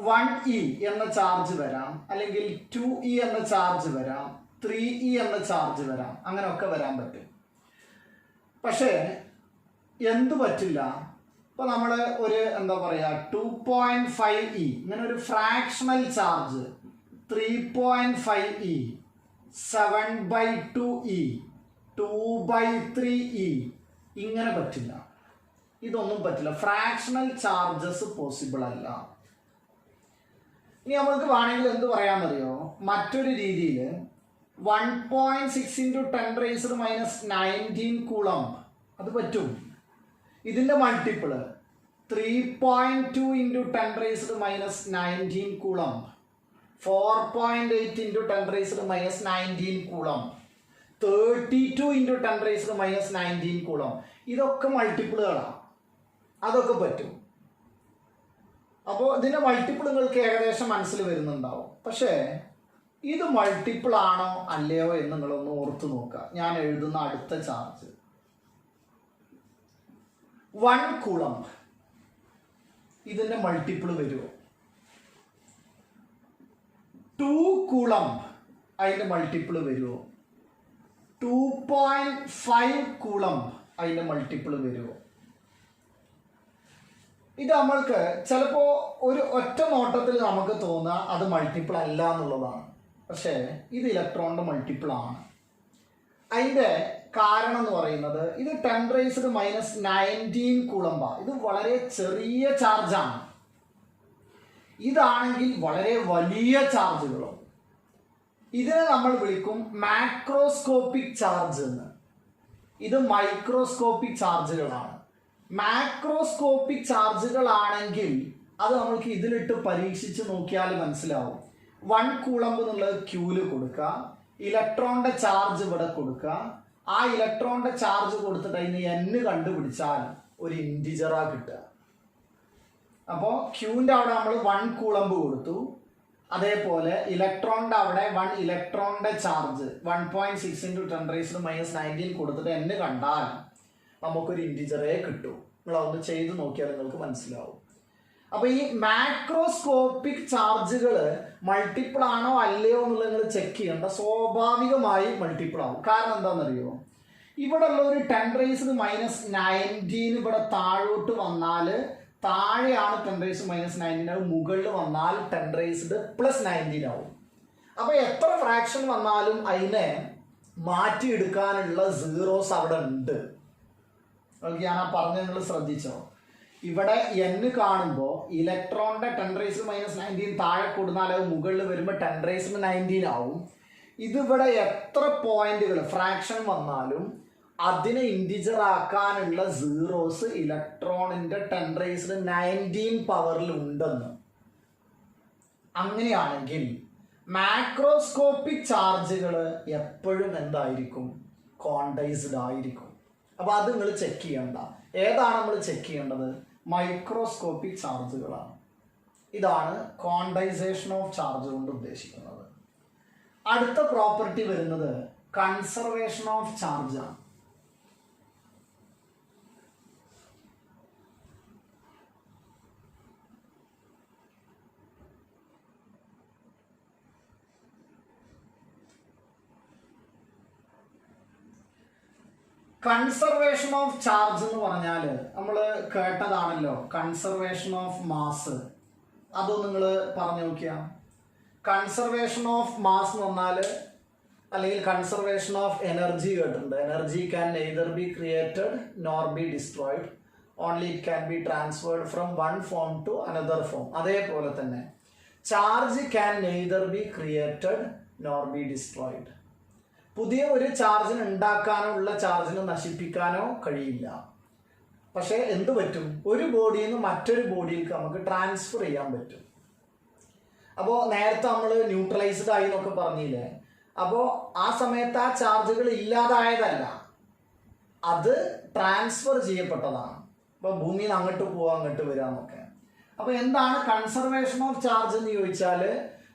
1e എന്ന ചാർജ് വരാം, അല്ലെങ്കിൽ 2e എന്ന ചാർജ് വരാം, 3e എന്ന ചാർജ് വരാം, അങ്ങനെയൊക്കെ വരാൻ പറ്റും. പക്ഷേ എന്തു പറ്റില്ല? ഇപ്പൊ നമ്മൾ ഒരു എന്താ പറയുക 2.5e ഇങ്ങനെ ഒരു fractional charge 3.5e 7/2e 2/3e ഇങ്ങനെ പറ്റില്ല. ഇതൊന്നും പറ്റില്ല. ഫ്രാക്ഷണൽ ചാർജസ് പോസിബിൾ അല്ല. ഇനി നമ്മൾക്ക് വേണമെങ്കിൽ എന്ത് പറയാമെന്നറിയോ? മറ്റൊരു രീതിയിൽ 1.6 × 10⁻⁻19 കൂളം അത് പറ്റും. ഇതിൻ്റെ മൾട്ടിപ്പിള് 3.2 × 10⁻⁻19 കൂളം, 4.8 × 10⁻⁻19 കൂളം, 32 × 10⁻⁻19 കൂളം. ഇതൊക്കെ മൾട്ടിപ്പിളുകളാണ്. അതൊക്കെ പറ്റും. അപ്പോൾ ഇതിൻ്റെ മൾട്ടിപ്പിൾ നിങ്ങൾക്ക് ഏകദേശം മനസ്സിൽ വരുന്നുണ്ടാവും. പക്ഷേ ഇത് മൾട്ടിപ്പിൾ ആണോ അല്ലയോ എന്ന് നിങ്ങളൊന്ന് ഓർത്ത് നോക്കുക. ഞാൻ എഴുതുന്ന അടുത്ത ചാർജ് 1 കൂളം, ഇതിൻ്റെ മൾട്ടിപ്പിൾ വരുമോ? 2 കൂളം, അതിൻ്റെ മൾട്ടിപ്പിൾ വരുമോ? 2.5 കൂളം, അതിൻ്റെ മൾട്ടിപ്പിൾ വരുമോ? ഇത് നമ്മൾക്ക് ചിലപ്പോൾ ഒരു ഒറ്റ നോട്ടത്തിൽ നമുക്ക് തോന്നുക അത് മൾട്ടിപ്പിൾ അല്ല എന്നുള്ളതാണ്. പക്ഷേ ഇത് ഇലക്ട്രോണിൻ്റെ മൾട്ടിപ്പിൾ ആണ്. അതിൻ്റെ കാരണം എന്ന് പറയുന്നത് ഇത് 10⁻⁻19 കൂളംബ. ഇത് വളരെ ചെറിയ ചാർജാണ്. ഇതാണെങ്കിൽ വളരെ വലിയ ചാർജുകളും. ഇതിനെ നമ്മൾ വിളിക്കും മാക്രോസ്കോപ്പിക് ചാർജ് എന്ന്. ഇത് മൈക്രോസ്കോപ്പിക് ചാർജുകളാണ്. മാക്രോസ്കോപ്പിക് ചാർജുകളാണെങ്കിൽ അത് നമ്മൾക്ക് ഇതിലിട്ട് പരീക്ഷിച്ച് നോക്കിയാൽ മനസ്സിലാവും. 1 കൂളംബ് എന്നുള്ളത് ക്യൂല് കൊടുക്കുക, ഇലക്ട്രോണിന്റെ ചാർജ് ഇവിടെ കൊടുക്കുക, ആ ഇലക്ട്രോണിന്റെ ചാർജ് കൊടുത്തിട്ട് അതിന് n കണ്ടുപിടിച്ചാൽ ഒരു ഇൻറ്റിജറാ കിട്ടുക. അപ്പോൾ ക്യൂവിൻ്റെ അവിടെ നമ്മൾ 1 കൂളംബ് കൊടുത്തു. അതേപോലെ ഇലക്ട്രോണിന്റെ അവിടെ 1 ഇലക്ട്രോണിന്റെ ചാർജ് 1.6 × 10⁻⁻19 കൊടുത്തിട്ട് n കണ്ടാൽ നമുക്കൊരു ഇൻറ്റിജറേ കിട്ടും. നിങ്ങളതൊന്ന് ചെയ്ത് നോക്കിയാൽ നിങ്ങൾക്ക് മനസ്സിലാവും. അപ്പോൾ ഈ മാക്രോസ്കോപ്പിക് ചാർജുകൾ മൾട്ടിപ്പിൾ ആണോ അല്ലയോ എന്നുള്ളത് നിങ്ങൾ ചെക്ക് ചെയ്യേണ്ട. സ്വാഭാവികമായി മൾട്ടിപ്പിൾ ആവും. കാരണം എന്താണെന്നറിയോ? ഇവിടെ ഉള്ള ഒരു 10⁻⁻19 ഇവിടെ താഴോട്ട് വന്നാൽ താഴെയാണ് 10⁻⁻19, അത് മുകളിൽ വന്നാൽ 10⁻+19 ആവും. അപ്പോൾ എത്ര ഫ്രാക്ഷൻ വന്നാലും അതിനെ മാറ്റിയെടുക്കാനുള്ള സീറോസ് അവിടെ ഉണ്ട്. ഞാൻ ആ പറഞ്ഞ നിങ്ങൾ ശ്രദ്ധിച്ചോ? ഇവിടെ n കാണുമ്പോൾ ഇലക്ട്രോണിന്റെ 10⁻⁻19 താഴെ കൊടുത്താൽ അത് മുകളിൽ വരുമ്പോൾ 10⁻19 ആവും. ഇതിവിടെ എത്ര പോയിന്റുകൾ ഫ്രാക്ഷൻ വന്നാലും അതിനെ ഇൻറ്റിജർ ആക്കാനുള്ള സീറോസ് ഇലക്ട്രോണിന്റെ 10⁻19 പവറിൽ ഉണ്ടെന്ന്. അങ്ങനെയാണെങ്കിൽ മാക്രോസ്കോപ്പിക് ചാർജുകൾ എപ്പോഴും എന്തായിരിക്കും? ക്വാണ്ടൈസ്ഡ് ആയിരിക്കും. അപ്പോൾ അത് നിങ്ങൾ ചെക്ക് ചെയ്യണ്ട. ഏതാണ് നമ്മൾ ചെക്ക് ചെയ്യേണ്ടത്? മൈക്രോസ്കോപ്പിക് ചാർജുകളാണ്. ഇതാണ് ക്വാണ്ടൈസേഷൻ ഓഫ് ചാർജ് കൊണ്ട് ഉദ്ദേശിക്കുന്നത്. അടുത്ത പ്രോപ്പർട്ടി വരുന്നത് കൺസർവേഷൻ ഓഫ് ചാർജ് ആണ്. കൺസർവേഷൻ ഓഫ് ചാർജ് എന്ന് പറഞ്ഞാൽ നമ്മൾ കേട്ടതാണല്ലോ. കൺസർവേഷൻ ഓഫ് മാസ്, അതും നിങ്ങൾ പറഞ്ഞു നോക്കിയാൽ. കൺസർവേഷൻ ഓഫ് മാസ് എന്ന് പറഞ്ഞാൽ, അല്ലെങ്കിൽ കൺസർവേഷൻ ഓഫ് എനർജി കേട്ടിട്ടുണ്ട്. Energy can neither be created nor be destroyed, only it can be transferred from one form to another form. അതേപോലെ തന്നെ charge can neither be created nor be destroyed. പുതിയ ഒരു ചാർജിന് ഉണ്ടാക്കാനോ ഉള്ള ചാർജിന് നശിപ്പിക്കാനോ കഴിയില്ല. പക്ഷേ എന്ത് പറ്റും? ഒരു ബോഡിയിൽ നിന്ന് മറ്റൊരു ബോഡിയിലേക്ക് നമുക്ക് ട്രാൻസ്ഫർ ചെയ്യാൻ പറ്റും. അപ്പോൾ നേരത്തെ നമ്മൾ ന്യൂട്രലൈസ്ഡ് ആയി എന്നൊക്കെ പറഞ്ഞില്ലേ? അപ്പോൾ ആ സമയത്ത് ആ ചാർജുകൾ ഇല്ലാതായതല്ല, അത് ട്രാൻസ്ഫർ ചെയ്യപ്പെട്ടതാണ്. അപ്പോൾ ഭൂമിയിൽ നിന്ന് അങ്ങോട്ട് പോവാ അങ്ങോട്ട് വരാന്നൊക്കെ. അപ്പോൾ എന്താണ് കൺസർവേഷൻ ഓഫ് ചാർജ് എന്ന് ചോദിച്ചാൽ,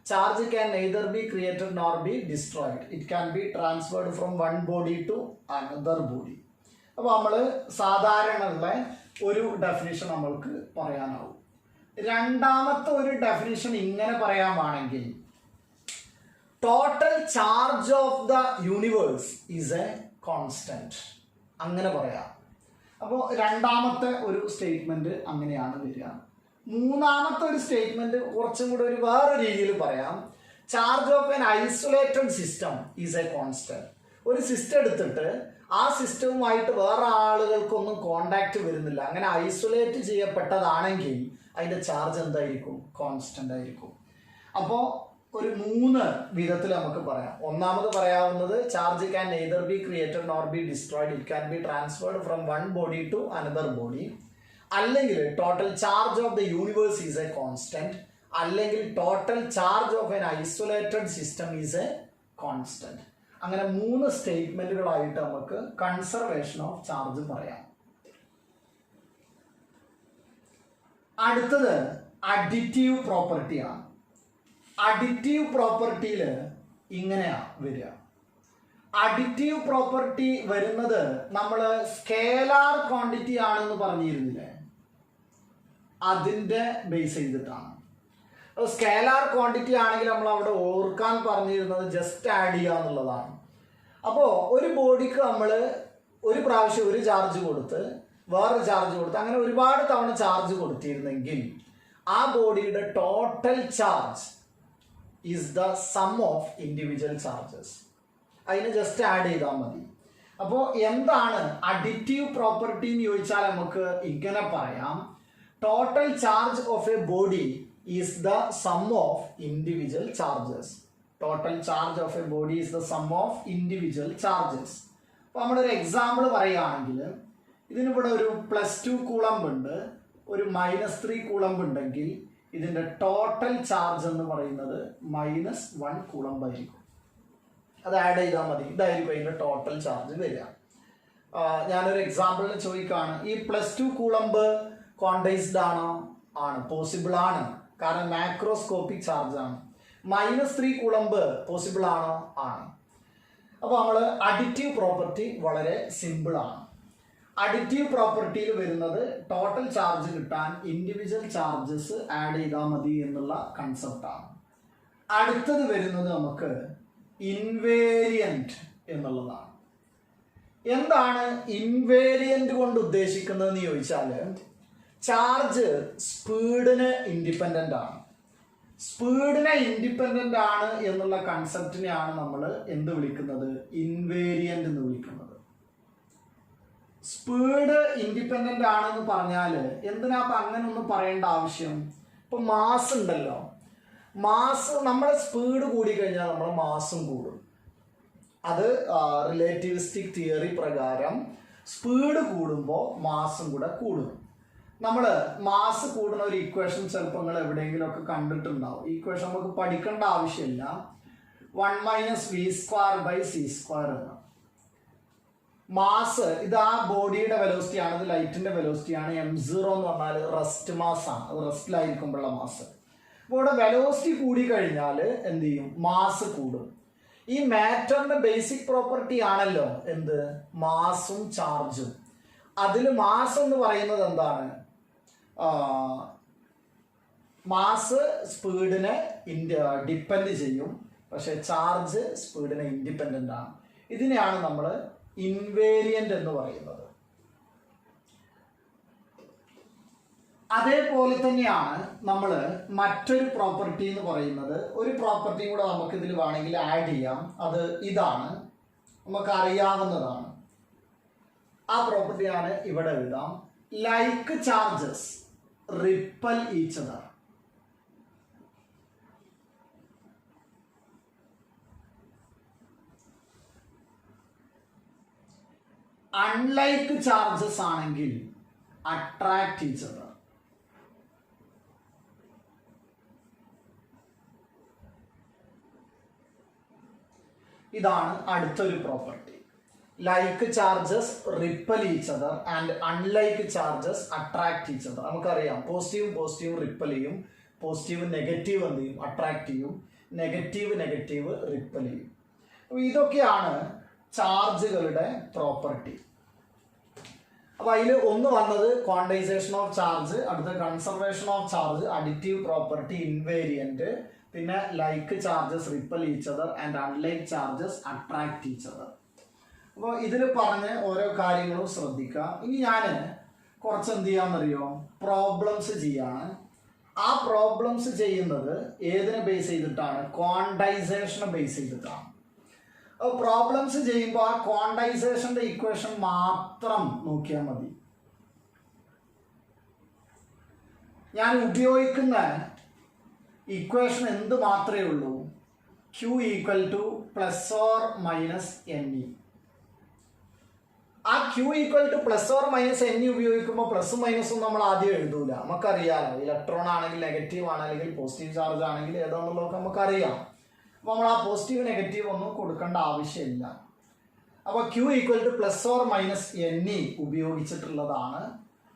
Charge can neither be created nor be destroyed. It can be transferred from one body to another body. അപ്പോൾ നമ്മൾ സാധാരണയുള്ള ഒരു ഡെഫിനിഷൻ നമ്മൾക്ക് പറയാനാവും. രണ്ടാമത്തെ ഒരു ഡെഫിനിഷൻ ഇങ്ങനെ പറയാമാണെങ്കിൽ total charge of the universe is a constant, അങ്ങനെ പറയാം. അപ്പോൾ രണ്ടാമത്തെ ഒരു സ്റ്റേറ്റ്മെന്റ് അങ്ങനെയാണ് വരിക. മൂന്നാമത്തെ ഒരു സ്റ്റേറ്റ്മെന്റ് കുറച്ചും കൂടെ ഒരു വേറെ രീതിയിൽ പറയാം. Charge of an isolated system is a constant. ഒരു സിസ്റ്റം എടുത്തിട്ട് ആ സിസ്റ്റവുമായിട്ട് വേറെ ആളുകൾക്കൊന്നും കോണ്ടാക്ട് വരുന്നില്ല, അങ്ങനെ ഐസൊലേറ്റ് ചെയ്യപ്പെട്ടതാണെങ്കിൽ അതിന്റെ ചാർജ് എന്തായിരിക്കും? കോൺസ്റ്റന്റ് ആയിരിക്കും. അപ്പോൾ ഒരു 3 വിധത്തിൽ നമുക്ക് പറയാം. ഒന്നാമത് പറയാവുന്നത് charge can neither be created nor be destroyed, it can be transferred from one body to another body. അല്ലെങ്കിൽ total charge of the universe is a constant, അല്ലെങ്കിൽ total charge of an isolated system is a constant. അങ്ങനെ 3 സ്റ്റേറ്റ്മെന്റുകളായിട്ട് നമുക്ക് conservation of charge പറയാം. അടുത്തത് additive പ്രോപ്പർട്ടിയാണ്. Additive പ്രോപ്പർട്ടിയിൽ ഇങ്ങനെയാ വരിക. Additive property വരുന്നത് നമ്മൾ സ്കേലാർ ക്വാണ്ടിറ്റി ആണെന്ന് പറഞ്ഞിരുന്നില്ലേ, അതിൻ്റെ ബേസ് ചെയ്തിട്ടാണ്. സ്കേലാർ ക്വാണ്ടിറ്റി ആണെങ്കിൽ നമ്മൾ അവിടെ ഓർക്കാൻ പറഞ്ഞിരുന്നത് ജസ്റ്റ് ആഡ് ചെയ്യുക എന്നുള്ളതാണ്. അപ്പോൾ ഒരു ബോഡിക്ക് നമ്മൾ ഒരു പ്രാവശ്യം ഒരു ചാർജ് കൊടുത്ത് വേറൊരു ചാർജ് കൊടുത്ത് അങ്ങനെ ഒരുപാട് തവണ ചാർജ് കൊടുത്തിരുന്നെങ്കിൽ ആ ബോഡിയുടെ total charge is the sum of individual charges. അതിന് ജസ്റ്റ് ആഡ് ചെയ്താൽ മതി. അപ്പോൾ എന്താണ് അഡിറ്റീവ് പ്രോപ്പർട്ടി എന്ന് ചോദിച്ചാൽ നമുക്ക് ഇങ്ങനെ പറയാം: total charge of A body is the sum of individual charges. Total charge of A body is the sum of individual charges. അപ്പോൾ നമ്മളൊരു എക്സാമ്പിൾ പറയുകയാണെങ്കിൽ ഇതിനിവിടെ ഒരു +2 കൂളംബ് ഉണ്ട്, ഒരു -3 കൂളംബ് ഉണ്ടെങ്കിൽ ഇതിൻ്റെ ടോട്ടൽ ചാർജ് എന്ന് പറയുന്നത് -1 കൂളംബ് ആയിരിക്കും. അത് ആഡ് ചെയ്താൽ മതി. ഇതായിരിക്കും അതിൻ്റെ ടോട്ടൽ ചാർജ് വരിക. ഞാനൊരു എക്സാമ്പിളിന് ചോദിക്കുകയാണ്, ഈ +2 കൂളംബ് ക്വാണ്ടൈസ്ഡ് ആണോ? ആണ്, പോസിബിൾ ആണ്, കാരണം മാക്രോസ്കോപ്പിക് ചാർജ് ആണ്. -3 കൂളംബ് പോസിബിൾ ആണോ? ആണ്. അപ്പോൾ നമ്മൾ അഡിറ്റീവ് പ്രോപ്പർട്ടി വളരെ സിമ്പിൾ ആണ്. അഡിറ്റീവ് പ്രോപ്പർട്ടിയിൽ വരുന്നത് ടോട്ടൽ ചാർജ് കിട്ടാൻ ഇൻഡിവിജ്വൽ ചാർജസ് ആഡ് ചെയ്താൽ മതി എന്നുള്ള കൺസെപ്റ്റാണ്. അടുത്തത് വരുന്നത് നമുക്ക് ഇൻവേരിയന്റ് എന്നുള്ളതാണ്. എന്താണ് ഇൻവേരിയന്റ് കൊണ്ട് ഉദ്ദേശിക്കുന്നതെന്ന് ചോദിച്ചാൽ, ചാർജ് സ്പീഡിന് ഇൻഡിപെൻഡൻ്റ് ആണ്. സ്പീഡിനെ ഇൻഡിപെൻഡൻ്റ് ആണ് എന്നുള്ള കൺസെപ്റ്റിനെയാണ് നമ്മൾ എന്ത് വിളിക്കുന്നത്? ഇൻവേരിയന്റ് എന്ന് വിളിക്കുന്നത്. സ്പീഡ് ഇൻഡിപെൻഡൻ്റ് ആണെന്ന് പറഞ്ഞാൽ എന്തിനാ അപ്പം അങ്ങനെ ഒന്നും പറയേണ്ട ആവശ്യം? ഇപ്പം മാസ് ഉണ്ടല്ലോ, മാസ് നമ്മുടെ സ്പീഡ് കൂടിക്കഴിഞ്ഞാൽ നമ്മുടെ മാസും കൂടും. അത് റിലേറ്റിവിസ്റ്റിക് തിയറി പ്രകാരം സ്പീഡ് കൂടുമ്പോൾ മാസും കൂടെ കൂടും. നമ്മൾ മാസ് കൂടുന്ന ഒരു ഇക്വേഷൻ ചിലപ്പോൾ നിങ്ങൾ എവിടെയെങ്കിലും ഒക്കെ കണ്ടിട്ടുണ്ടാവും. ഈ ഇക്വേഷൻ നമുക്ക് പഠിക്കേണ്ട ആവശ്യമില്ല. 1 - v²/c² എന്ന്. മാസ് ഇത് ആ ബോഡിയുടെ വെലോസിറ്റി ആണ്, ഇത് ലൈറ്റിന്റെ വെലോസിറ്റി ആണ്. m0 എന്ന് പറഞ്ഞാൽ റെസ്റ്റ് മാസ് ആണ്, അത് റെസ്റ്റിലായിരിക്കുമ്പോഴുള്ള മാസ്. അപ്പോൾ ഇവിടെ വെലോസിറ്റി കൂടി കഴിഞ്ഞാൽ എന്ത് ചെയ്യും? മാസ് കൂടും. ഈ മാറ്ററിന്റെ ബേസിക് പ്രോപ്പർട്ടി ആണല്ലോ എന്ത്? മാസും ചാർജും. അതിൽ മാസ് എന്ന് പറയുന്നത് എന്താണ്? മാസ് സ്പീഡിനെ ഡിപ്പെൻഡ് ചെയ്യും, പക്ഷെ ചാർജ് സ്പീഡിനെ ഇൻഡിപെൻഡൻ്റ് ആണ്. ഇതിനെയാണ് നമ്മൾ ഇൻവേരിയന്റ് എന്ന് പറയുന്നത്. അതേപോലെ തന്നെയാണ് നമ്മൾ മറ്റൊരു പ്രോപ്പർട്ടി എന്ന് പറയുന്നത്. ഒരു പ്രോപ്പർട്ടി കൂടെ നമുക്ക് ഇതിൽ വേണമെങ്കിൽ ആഡ് ചെയ്യാം. അത് ഇതാണ്, നമുക്കറിയാവുന്നതാണ്. ആ പ്രോപ്പർട്ടിയാണ് ഇവിടെ എഴുതാം. Like charges repel each other. Unlike charges ആണെങ്കിൽ അട്രാക്ട് ഈച്ച് അതർ. ഇതാണ് അടുത്തൊരു property. Like charges repel each other and unlike charges attract each other. നമുക്കറിയാം പോസിറ്റീവും റിപ്പൽ ചെയ്യും, പോസിറ്റീവ് നെഗറ്റീവ് എന്ത് ചെയ്യും? അട്രാക്ട് ചെയ്യും. നെഗറ്റീവ് നെഗറ്റീവ് റിപ്പൽ ചെയ്യും. അപ്പോൾ ഇതൊക്കെയാണ് ചാർജുകളുടെ പ്രോപ്പർട്ടി. അപ്പോൾ അതിൽ ഒന്ന് വന്നത് ക്വാണ്ടൈസേഷൻ ഓഫ് ചാർജ്, അടുത്ത conservation of charge, additive property, invariant, പിന്നെ like charges repel each other and unlike charges attract each other. അപ്പോൾ ഇതിൽ പറഞ്ഞ് ഓരോ കാര്യങ്ങളും ശ്രദ്ധിക്കുക. ഇനി ഞാൻ കുറച്ച് എന്ത് ചെയ്യാമെന്നറിയോ, പ്രോബ്ലംസ് ചെയ്യാണ്. ആ പ്രോബ്ലംസ് ചെയ്യുന്നത് ഏതിനെ ബേസ് ചെയ്തിട്ടാണ്? ക്വാണ്ടൈസേഷനെ ബേസ് ചെയ്തിട്ടാണ്. പ്രോബ്ലംസ് ചെയ്യുമ്പോൾ ആ ക്വാണ്ടൈസേഷന്റെ ഇക്വേഷൻ മാത്രം നോക്കിയാൽ മതി. ഞാൻ ഉപയോഗിക്കുന്ന ഇക്വേഷൻ എന്ത് മാത്രമേ ഉള്ളൂ? Q equal to plus or minus n E. ആ Q equal to plus or minus n E ഉപയോഗിക്കുമ്പോൾ പ്ലസും മൈനസും നമ്മൾ ആദ്യം എഴുതൂല. നമുക്കറിയാമല്ലോ, ഇലക്ട്രോൺ ആണെങ്കിൽ നെഗറ്റീവ് ആണെങ്കിൽ പോസിറ്റീവ് ചാർജ് ആണെങ്കിൽ ഏതാണെന്നുള്ളതൊക്കെ നമുക്കറിയാം. അപ്പോൾ നമ്മൾ ആ പോസിറ്റീവ് നെഗറ്റീവ് ഒന്നും കൊടുക്കേണ്ട ആവശ്യമില്ല. അപ്പോൾ Q equal to plus or minus n e ഉപയോഗിച്ചിട്ടുള്ളതാണ്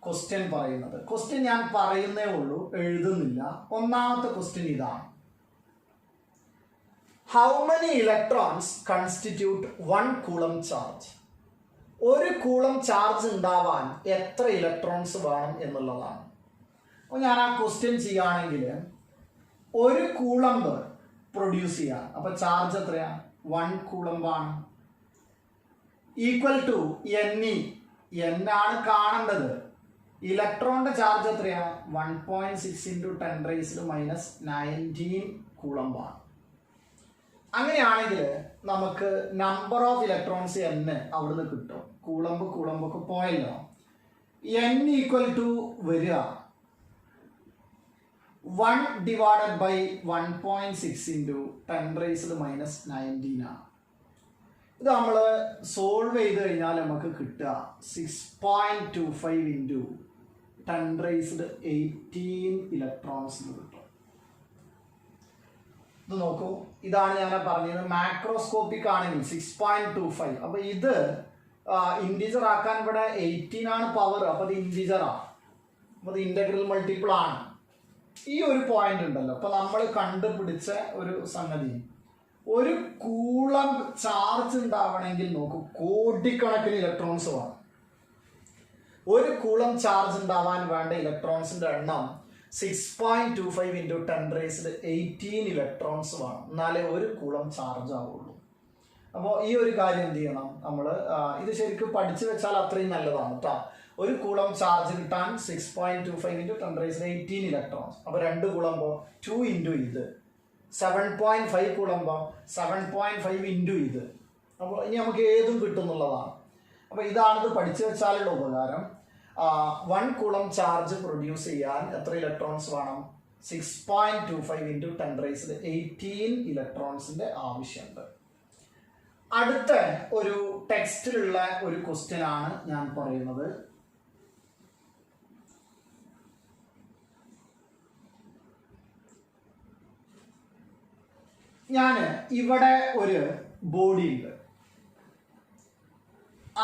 ക്വസ്റ്റ്യൻ പറയുന്നത്. ക്വസ്റ്റ്യൻ ഞാൻ പറയുന്നേ ഉള്ളൂ, എഴുതുന്നില്ല. ഒന്നാമത്തെ ക്വസ്റ്റ്യൻ ഇതാണ്: how many electrons constitute 1 coulomb charge? ഒരു കൂളം ചാർജ് ഉണ്ടാവാൻ എത്ര ഇലക്ട്രോൺസ് വേണം എന്നുള്ളതാണ്. അപ്പോൾ ഞാൻ ആ ക്വസ്റ്റ്യൻ ചെയ്യുകയാണെങ്കിൽ ഒരു കൂളംബ് പ്രൊഡ്യൂസ് ചെയ്യാം. അപ്പോൾ ചാർജ് എത്രയാ? 1 കൂളംബാണ്. Equal to n e, n ആണ് കാണേണ്ടത്. ഇലക്ട്രോണിന്റെ ചാർജ് എത്രയാ? 1.6 ഇൻറ്റു 10⁻⁻19 കൂളംബാണ്. അങ്ങനെയാണെങ്കിൽ നമുക്ക് നമ്പർ ഓഫ് ഇലക്ട്രോൺസ് n അവിടുന്ന് കിട്ടും. കൂളമ്പൊക്കെ പോയല്ലോ. n ഈക്വൽ ടു വരിക 1 ഡിവൈഡഡ് ബൈ 1.6 ഇൻറ്റു 10⁻⁻19 ആണ്. ഇത് നമ്മൾ സോൾവ് ചെയ്ത് കഴിഞ്ഞാൽ നമുക്ക് കിട്ടുക 6.25 ഇൻറ്റു 10⁻18 ഇലക്ട്രോൺസ് കിട്ടും. ഇത് നോക്കൂ, ഇതാണ് ഞാൻ പറഞ്ഞത്. മാക്രോസ്കോപ്പിക് ആണെങ്കിൽ 6.25. അപ്പോൾ ഇത് ഇൻറ്റിജർ ആക്കാൻ ഇവിടെ 18 ആണ് പവർ. അപ്പോൾ ഇത് ഇൻറ്റിജറാണ്. അപ്പോൾ ഇത് ഇൻ്റഗ്രൽ മൾട്ടിപ്പിൾ ആണ്. ഈ ഒരു പോയിന്റ് ഉണ്ടല്ലോ, അപ്പോൾ നമ്മൾ കണ്ടുപിടിച്ച ഒരു സംഗതി, ഒരു കൂളം ചാർജ് ഉണ്ടാവണമെങ്കിൽ നോക്കൂ, കോടിക്കണക്കിന് ഇലക്ട്രോൺസ് വേണം. ഒരു കൂളം ചാർജ് ഉണ്ടാവാൻ വേണ്ട ഇലക്ട്രോൺസിന്റെ എണ്ണം 6.25 ഇൻറ്റു 10⁻18 ഇലക്ട്രോൺസ് വേണം. എന്നാലേ ഒരു കൂളം ചാർജ് ആവുള്ളൂ. അപ്പോൾ ഈ ഒരു കാര്യം എന്ത് ചെയ്യണം നമ്മൾ? ഇത് ശരിക്കും പഠിച്ചു വെച്ചാൽ അത്രയും നല്ലതാണ് കേട്ടോ. ഒരു കൂളം ചാർജ് കിട്ടാൻ 6.25 ഇൻറ്റു 10⁻18 ഇലക്ട്രോൺസ്. അപ്പോൾ 2 കൂളമ്പോ 2 ഇൻറ്റു ഇത്, 7.5 കൂളമ്പോ 7.5 ഇൻറ്റു ഇത്. അപ്പോൾ ഇനി നമുക്ക് ഏതും കിട്ടുന്നുള്ളതാണ്. അപ്പോൾ ഇതാണിത് പഠിച്ചു വെച്ചാലുള്ള ഉപകാരം. 1 കൂളം ചാർജ് പ്രൊഡ്യൂസ് ചെയ്യാൻ എത്ര ഇലക്ട്രോൺസ് വേണം? 6.25 ഇൻറ്റു 10⁻18 ഇലക്ട്രോൺസിന്റെ ആവശ്യമുണ്ട്. അടുത്ത ഒരു ടെക്സ്റ്റിലുള്ള ഒരു ക്വസ്റ്റ്യൻ ആണ് ഞാൻ പറയുന്നത്. ഞാൻ ഇവിടെ ഒരു ബോഡി ഉണ്ട്.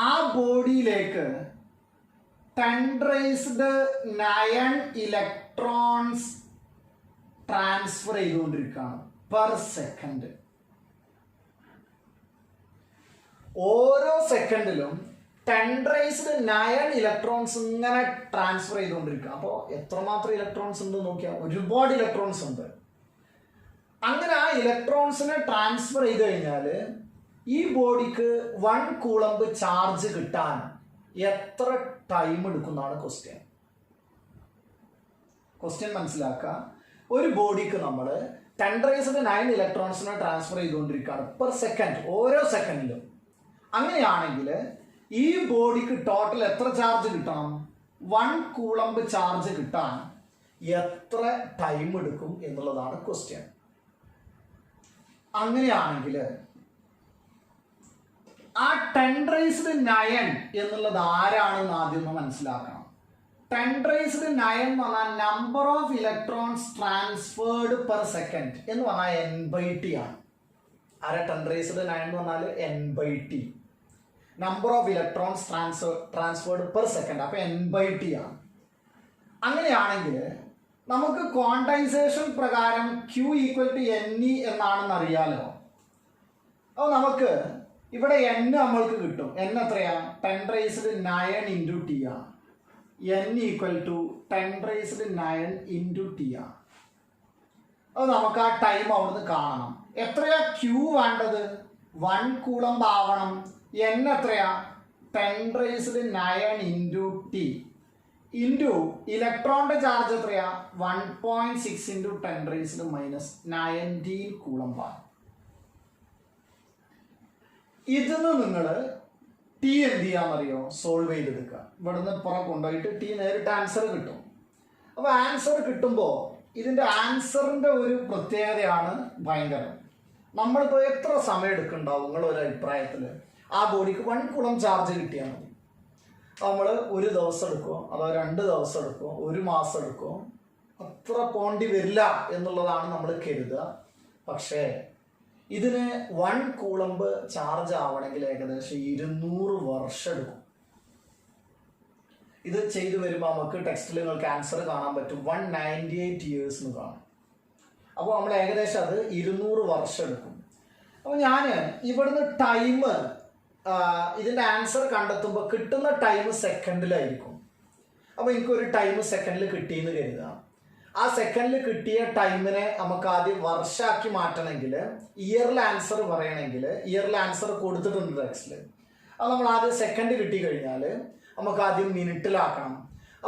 ആ ബോഡിയിലേക്ക് 10⁻9 ഇലക്ട്രോൺസ് ട്രാൻസ്ഫർ ചെയ്തുകൊണ്ടിരിക്കുകയാണ് പെർ സെക്കൻഡ്. ഓരോ സെക്കൻഡിലും 10⁻9 ഇലക്ട്രോൺസ് ഇങ്ങനെ ട്രാൻസ്ഫർ ചെയ്തുകൊണ്ടിരിക്കുക. അപ്പോൾ എത്രമാത്രം ഇലക്ട്രോൺസ് ഉണ്ട് നോക്കിയാൽ ഒരുപാട് ഇലക്ട്രോൺസ് ഉണ്ട്. അങ്ങനെ ആ ഇലക്ട്രോൺസിനെ ട്രാൻസ്ഫർ ചെയ്ത് കഴിഞ്ഞാൽ ഈ ബോഡിക്ക് 1 കൂളമ്പ് ചാർജ് കിട്ടാൻ എത്ര ടൈം എടുക്കുന്നതാണ് ക്വസ്റ്റ്യൻ. മനസ്സിലാക്കുക. ഒരു ബോഡിക്ക് നമ്മൾ 10⁻9 ഇലക്ട്രോൺസിനെ ട്രാൻസ്ഫർ ചെയ്തുകൊണ്ടിരിക്കുകയാണ് പെർ സെക്കൻഡ്, ഓരോ സെക്കൻഡിലും. അങ്ങനെയാണെങ്കിൽ ഈ ബോഡിക്ക് ടോട്ടൽ എത്ര ചാർജ് കിട്ടണം? 1 കൂളമ്പ് ചാർജ് കിട്ടാൻ എത്ര ടൈം എടുക്കും എന്നുള്ളതാണ് ക്വസ്റ്റ്യൻ. അങ്ങനെയാണെങ്കിൽ ആ 10⁻9 എന്നുള്ളത് ആരാണെന്ന് ആദ്യം ഒന്ന് മനസ്സിലാക്കണം. 10⁻9 എന്ന് പറഞ്ഞാൽ number of electrons transferred per second എന്ന് പറഞ്ഞാൽ n/t ആണ്. ആരാ 10⁻9 എന്ന് പറഞ്ഞാൽ n/t, number of electrons transferred per second. അപ്പോൾ n/t ആണ്. അങ്ങനെയാണെങ്കിൽ നമുക്ക് ക്വാണ്ടൈസേഷൻ പ്രകാരം Q ഈക്വൽ ടു NE എന്നാണെന്ന് അറിയാലോ. അപ്പോൾ നമുക്ക് ഇവിടെ N നമ്മൾക്ക് കിട്ടും. N എത്രയാ? 10⁹ ഇൻറ്റു ടി ആണ്. N equal to 10⁹ into T ആണ്. അത് നമുക്ക് ആ ടൈം അവിടുന്ന് കാണണം. എത്രയാ Q വേണ്ടത്? 1 കൂളംബ് ആവണം. N എത്രയാ? 10⁹ ഇൻറ്റു ടി ഇൻറ്റു ഇലക്ട്രോണിന്റെ ചാർജ് എത്രയാ? 1.6 ഇൻറ്റു 10⁻⁹ കൂളംബാണ്. ഇതിന്ന് നിങ്ങൾ ടി എന്ത് ചെയ്യാന്നറിയോ? സോൾവ് ചെയ്തെടുക്കുക. ഇവിടുന്ന് പുറം കൊണ്ടുപോയിട്ട് ടി നേരിട്ട് ആൻസർ കിട്ടും. അപ്പോൾ ആൻസർ കിട്ടുമ്പോൾ ഇതിൻ്റെ ആൻസറിൻ്റെ ഒരു പ്രത്യേകതയാണ് ഭയങ്കരം. നമ്മളിപ്പോൾ എത്ര സമയം എടുക്കുന്നുണ്ടാവും നിങ്ങളൊരു അഭിപ്രായത്തിൽ? ആ ബോഡിക്ക് 1 കൂളം ചാർജ് കിട്ടിയാൽ മതി. നമ്മൾ 1 ദിവസം എടുക്കുമോ അതോ 2 ദിവസം എടുക്കുമോ 1 മാസം എടുക്കുമോ? അത്ര പോണ്ടി വരില്ല എന്നുള്ളതാണ് നമ്മൾ കരുതുക. പക്ഷേ ഇതിന് 1 കൂളംബ് ചാർജ് ആവണമെങ്കിൽ ഏകദേശം 200 വർഷം എടുക്കും. ഇത് ചെയ്തു വരുമ്പോൾ നമുക്ക് ടെക്സ്റ്റിൽ നിങ്ങൾക്ക് ആൻസർ കാണാൻ പറ്റും. 198 years എന്ന് കാണും. അപ്പോൾ നമ്മൾ ഏകദേശം അത് 200 വർഷം എടുക്കും. അപ്പോൾ ഞാൻ ഇവിടുന്ന് ടൈം ഇതിൻ്റെ ആൻസർ കണ്ടെത്തുമ്പോൾ കിട്ടുന്ന ടൈം സെക്കൻഡിലായിരിക്കും. അപ്പോൾ എനിക്കൊരു ടൈം സെക്കൻഡിൽ കിട്ടിയെന്ന് കരുതുക. ആ സെക്കൻഡിൽ കിട്ടിയ ടൈമിനെ നമുക്ക് ആദ്യം വർഷമാക്കി മാറ്റണമെങ്കിൽ, ഇയറിൽ ആൻസർ പറയണമെങ്കിൽ, ഇയറിൽ ആൻസർ കൊടുത്തിട്ടുണ്ട് ടെക്സ്റ്റിൽ. അത് നമ്മൾ ആദ്യം സെക്കൻഡ് കിട്ടിക്കഴിഞ്ഞാൽ നമുക്ക് ആദ്യം മിനിറ്റിലാക്കണം.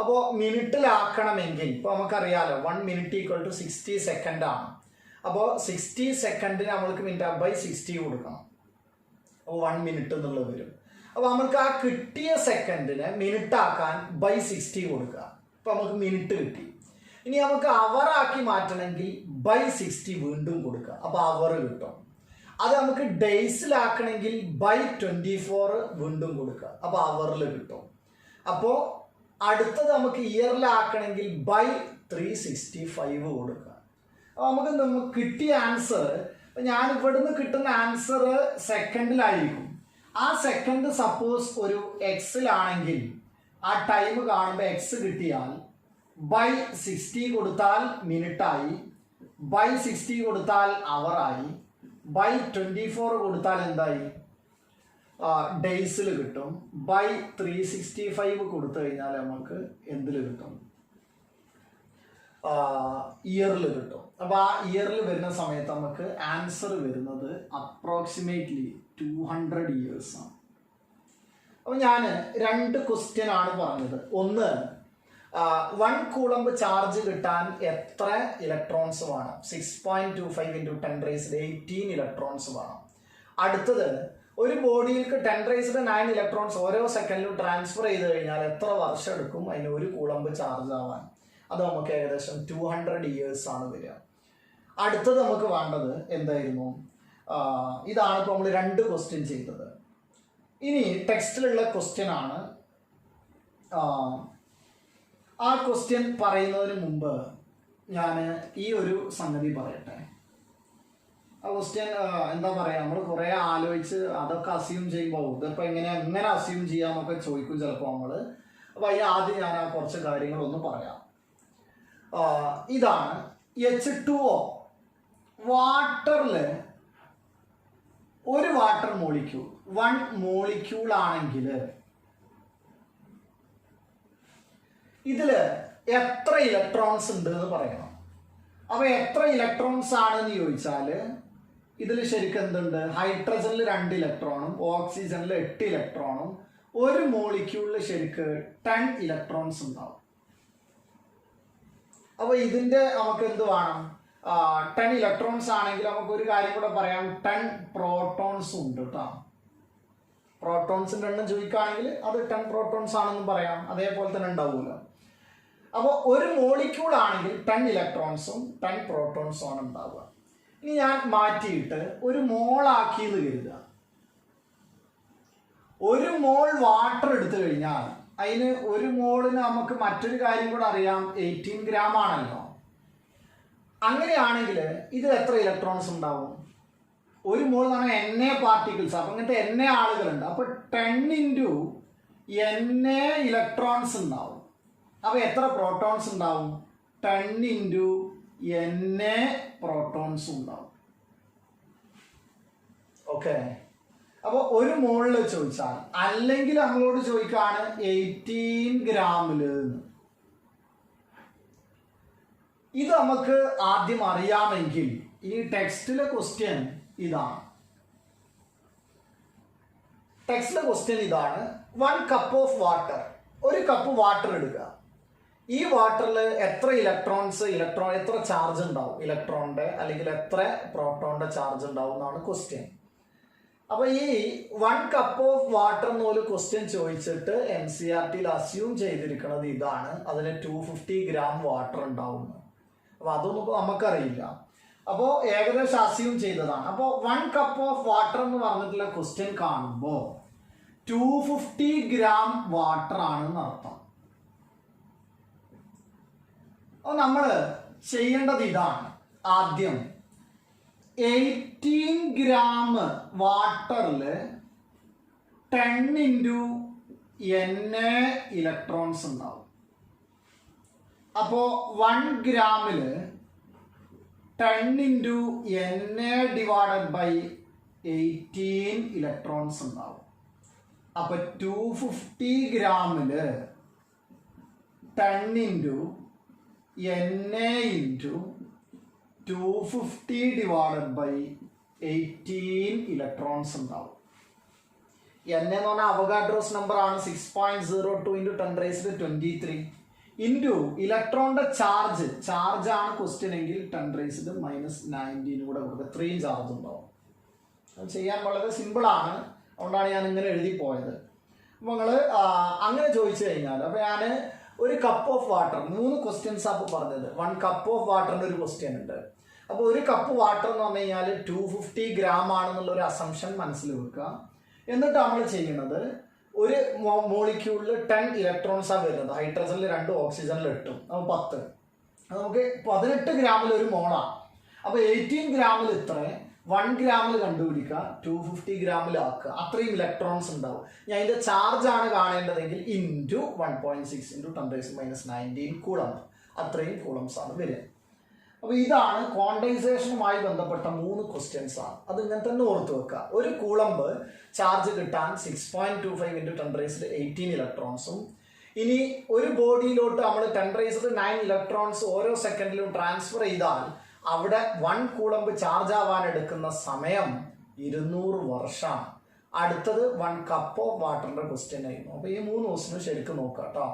അപ്പോൾ മിനിറ്റിലാക്കണമെങ്കിൽ ഇപ്പോൾ നമുക്കറിയാലോ 1 minute ഈക്വൽ ടു 60 seconds ആണ്. അപ്പോൾ 60 സെക്കൻഡിന് നമ്മൾക്ക് മിനിറ്റ്/60 കൊടുക്കണം. അപ്പോൾ 1 minute എന്നുള്ളത് വരും. അപ്പോൾ നമുക്ക് ആ കിട്ടിയ സെക്കൻഡിനെ മിനിറ്റ് ആക്കാൻ /60 കൊടുക്കുക. അപ്പോൾ നമുക്ക് മിനിറ്റ് കിട്ടി. ഇനി നമുക്ക് അവർ ആക്കി മാറ്റണമെങ്കിൽ /60 വീണ്ടും കൊടുക്കുക. അപ്പോൾ അവർ കിട്ടും. അത് നമുക്ക് ഡേയ്സിലാക്കണമെങ്കിൽ /24 വീണ്ടും കൊടുക്കുക. അപ്പോൾ അവറിൽ കിട്ടും. അപ്പോൾ അടുത്തത് നമുക്ക് ഇയറിലാക്കണമെങ്കിൽ /365 കൊടുക്കുക. അപ്പോൾ നമുക്ക് കിട്ടിയ ആൻസർ, ഞാൻ ഇവിടുന്ന് കിട്ടുന്ന ആൻസർ സെക്കൻഡിലായിരിക്കും. ആ സെക്കൻഡ് സപ്പോസ് ഒരു എക്സിലാണെങ്കിൽ ആ ടൈം കാണുമ്പോൾ എക്സ് കിട്ടിയാൽ /60 കൊടുത്താൽ മിനിറ്റായി, /60 കൊടുത്താൽ അവറായി, /24 കൊടുത്താൽ എന്തായി? ഡേയ്സിൽ കിട്ടും. /365 കൊടുത്തു കഴിഞ്ഞാൽ നമുക്ക് എന്തിൽ കിട്ടും? ഇയറിൽ കിട്ടും. അപ്പോൾ ആ ഇയറിൽ വരുന്ന സമയത്ത് നമുക്ക് ആൻസർ വരുന്നത് അപ്രോക്സിമേറ്റ്ലി 200 years ആണ്. അപ്പോൾ ഞാൻ 2 ക്വസ്റ്റ്യൻ ആണ് പറഞ്ഞത്. ഒന്ന്, 1 കൂളംബ് ചാർജ് കിട്ടാൻ എത്ര ഇലക്ട്രോൺസ് വേണം? 6.25 ഇൻറ്റു 10⁻18 ഇലക്ട്രോൺസ് വേണം. അടുത്തത്, ഒരു ബോഡിയിലേക്ക് 10⁻9 ഇലക്ട്രോൺസ് ഓരോ സെക്കൻഡിലും ട്രാൻസ്ഫർ ചെയ്ത് കഴിഞ്ഞാൽ എത്ര വർഷം എടുക്കും അതിന് 1 കൂളംബ് ചാർജ് ആവാൻ? അത് നമുക്ക് ഏകദേശം 200 years ആണ് വരിക. അടുത്തത് നമുക്ക് വേണ്ടത് എന്തായിരുന്നു? ഇതാണ് ഇപ്പോൾ നമ്മൾ 2 ക്വസ്റ്റ്യൻ ചെയ്തത്. ഇനി ടെക്സ്റ്റിലുള്ള ക്വസ്റ്റ്യൻ ആണ്. ആ ക്വസ്റ്റ്യൻ പറയുന്നതിന് മുമ്പ് ഞാൻ ഈ ഒരു സംഗതി പറയട്ടെ. ആ ക്വസ്റ്റ്യൻ എന്താ പറയുക, നമ്മൾ കുറേ ആലോചിച്ച് അതൊക്കെ അസ്യൂം ചെയ്യുമ്പോൾ ഇതിപ്പോൾ എങ്ങനെ അസ്യൂം ചെയ്യാമെന്നൊക്കെ ചോദിക്കും ചിലപ്പോൾ നമ്മൾ. അപ്പോൾ അതിന് ആദ്യം ഞാൻ ആ കുറച്ച് കാര്യങ്ങളൊന്ന് പറയാം. ഇതാണ് H2O. വാട്ടറിൽ ഒരു വാട്ടർ മോളിക്യൂൾ 1 മോളിക്യൂൾ ആണെങ്കിൽ ഇതിൽ എത്ര ഇലക്ട്രോൺസ് ഉണ്ട് എന്ന് പറയണം. അപ്പോൾ എത്ര ഇലക്ട്രോൺസ് ആണെന്ന് ചോദിച്ചാൽ ഇതിൽ ശരിക്കും എന്തുണ്ട്? ഹൈഡ്രജനിൽ 2 ഇലക്ട്രോണും ഓക്സിജനിൽ 8 ഇലക്ട്രോണും ഒരു മോളിക്യൂളിൽ ശരിക്ക് 10 ഇലക്ട്രോൺസ് ഉണ്ടാവും. അപ്പോൾ ഇതിൻ്റെ നമുക്ക് എന്ത് വേണം? 10 ഇലക്ട്രോൺസ് ആണെങ്കിൽ നമുക്ക് ഒരു കാര്യം കൂടെ പറയാം, 10 പ്രോട്ടോൺസ് ഉണ്ട് കേട്ടോ. പ്രോട്ടോൺസിൻ്റെ എണ്ണം ചോദിക്കുകയാണെങ്കിൽ അത് 10 പ്രോട്ടോൺസ് ആണെന്ന് പറയാം. അതേപോലെ തന്നെ ഉണ്ടാവുമല്ലോ. അപ്പോൾ ഒരു മോളിക്യൂൾ ആണെങ്കിൽ 10 ഇലക്ട്രോൺസും 10 പ്രോട്ടോൺസും ആണ് ഉണ്ടാവുക. ഇനി ഞാൻ മാറ്റിയിട്ട് ഒരു മോളാക്കിയെന്ന് കരുതുക. 1 മോൾ വാട്ടർ എടുത്തു കഴിഞ്ഞാൽ അതിന് 1 മോളിന് നമുക്ക് മറ്റൊരു കാര്യം കൂടെ അറിയാം, 18 gram ആണല്ലോ. അങ്ങനെയാണെങ്കിൽ ഇതിൽ എത്ര ഇലക്ട്രോൺസ് ഉണ്ടാവും? 1 മോൾ എന്ന് പറഞ്ഞാൽ NA പാർട്ടിക്കിൾസ്. അപ്പം ഇങ്ങനത്തെ NA ആളുകളുണ്ട്. അപ്പോൾ 10 ഇൻറ്റു NA ഇലക്ട്രോൺസ് ഉണ്ടാവും. അപ്പോൾ എത്ര പ്രോട്ടോൺസ് ഉണ്ടാവും? 10 ഇൻറ്റു Na പ്രോട്ടോൺസും ഉണ്ടാവും. ഓക്കെ, അപ്പോൾ ഒരു മോളിൽ ചോദിച്ചാൽ, അല്ലെങ്കിൽ നമ്മളോട് ചോദിക്കാണ് 18 ഗ്രാമില്. ഇത് നമുക്ക് ആദ്യം അറിയാമെങ്കിൽ ഈ ടെക്സ്റ്റിലെ ക്വസ്റ്റ്യൻ ഇതാണ്. ടെക്സ്റ്റിലെ ക്വസ്റ്റ്യൻ ഇതാണ്: 1 കപ്പ് ഓഫ് വാട്ടർ. ഒരു കപ്പ് വാട്ടർ എടുക്കുക. ഈ വാട്ടറിൽ എത്ര എത്ര ചാർജ് ഉണ്ടാവും, ഇലക്ട്രോണിന്റെ അല്ലെങ്കിൽ എത്ര പ്രോട്ടോണിന്റെ ചാർജ് ഉണ്ടാവും എന്നാണ് ക്വസ്റ്റ്യൻ. അപ്പൊ ഈ 1 കപ്പ് ഓഫ് വാട്ടർ എന്നൊരു ക്വസ്റ്റ്യൻ ചോദിച്ചിട്ട് NCERT അസ്യൂം ചെയ്തിരിക്കുന്നത് ഇതാണ്, അതിന് 250 ഗ്രാം വാട്ടർ ഉണ്ടാവും. അപ്പൊ അതൊന്നും നമുക്കറിയില്ല. അപ്പോൾ ഏകദേശം അസ്യൂം ചെയ്തതാണ്. അപ്പോൾ 1 കപ്പ് ഓഫ് വാട്ടർ എന്ന് പറഞ്ഞിട്ടുള്ള ക്വസ്റ്റ്യൻ കാണുമ്പോൾ 250 ഗ്രാം വാട്ടർ ആണെന്ന് അർത്ഥം. അപ്പോൾ നമ്മൾ ചെയ്യേണ്ടത് ഇതാണ്: ആദ്യം 18 ഗ്രാം വാട്ടറിൽ 10 ഇൻറ്റു Na ഇലക്ട്രോൺസ് ഉണ്ടാവും. അപ്പോൾ 1 ഗ്രാമിൽ 10 into Na divided by 18 electrons ഉണ്ടാവും. അപ്പൊ 250 ഗ്രാമിൽ 10 into Na into 250 divided by 18 electrons ഉണ്ടാവും. Na എന്ന് പറഞ്ഞാൽ അവഗാഡ്രോസ് നമ്പർ ആണ്, 6.02 ഇൻറ്റു 10⁻23 ഇൻറ്റു ഇലക്ട്രോണിന്റെ ചാർജ് ആണ് ക്വസ്റ്റ്യൻ എങ്കിൽ 10⁻⁻19 കൂടെ കൊടുക്കുക. 3 ചാർജ് ഉണ്ടാവും. അത് ചെയ്യാൻ വളരെ സിമ്പിളാണ്, അതുകൊണ്ടാണ് ഞാൻ ഇങ്ങനെ എഴുതി പോയത്. അപ്പോൾ നിങ്ങൾ അങ്ങനെ ചോദിച്ചു കഴിഞ്ഞാൽ, അപ്പോൾ ഞാൻ ഒരു കപ്പ് ഓഫ് വാട്ടർ, 3 ക്വസ്റ്റ്യൻസ് അപ്പോൾ പറഞ്ഞത്. 1 കപ്പ് ഓഫ് വാട്ടറിൻ്റെ ഒരു ക്വസ്റ്റ്യൻ ഉണ്ട്. അപ്പോൾ ഒരു കപ്പ് വാട്ടർ എന്ന് പറഞ്ഞു കഴിഞ്ഞാൽ 250 ഗ്രാം ആണെന്നുള്ള ഒരു അസംഷൻ മനസ്സിൽ വെക്കുക. എന്നിട്ട് നമ്മൾ ചെയ്യുന്നത്, ഒരു മോളിക്യൂളിൽ 10 ഇലക്ട്രോൺസാണ് വരുന്നത്. ഹൈഡ്രജനിൽ 2, ഓക്സിജനിൽ 8, അപ്പോൾ 10. അത് നമുക്ക് 18 ഗ്രാമിൽ ഒരു മോളാണ്. അപ്പോൾ 18 ഗ്രാമിൽ ഇത്ര, 1 ഗ്രാമിൽ കണ്ടുപിടിക്കുക, 250 ഗ്രാമിലാക്കുക. അത്രയും ഇലക്ട്രോൺസ് ഉണ്ടാവും. ഞാൻ ഇതിൻ്റെ ചാർജാണ് കാണേണ്ടതെങ്കിൽ ഇൻറ്റു 1.6 ഇൻറ്റു 10⁻⁻19 കൂളംബ്. അത്രയും കൂളംസ് ആണ് വരിക. അപ്പോൾ ഇതാണ് ക്വാണ്ടൈസേഷനുമായി ബന്ധപ്പെട്ട 3 ക്വസ്റ്റ്യൻസ് ആണ്. അത് ഇങ്ങനെ തന്നെ ഓർത്ത് വെക്കുക. ഒരു കൂളംബ് ചാർജ് കിട്ടാൻ 6.25 ഇൻറ്റു 10⁻18 ഇലക്ട്രോൺസും, ഇനി ഒരു ബോഡിയിലോട്ട് നമ്മൾ 10⁻9 ഇലക്ട്രോൺസ് ഓരോ സെക്കൻഡിലും ട്രാൻസ്ഫർ ചെയ്താൽ അവിടെ 1 കൂളംബ് ചാർജ് ആവാൻ എടുക്കുന്ന സമയം 200 വർഷമാണ്. അടുത്തത് 1 കപ്പ് ഓഫ് വാട്ടറിന്റെ ക്വസ്റ്റ്യൻ ആയിരുന്നു. അപ്പോൾ ഈ 3 ക്വസ്റ്റ്യൻ ശരിക്കും നോക്കാം കേട്ടോ.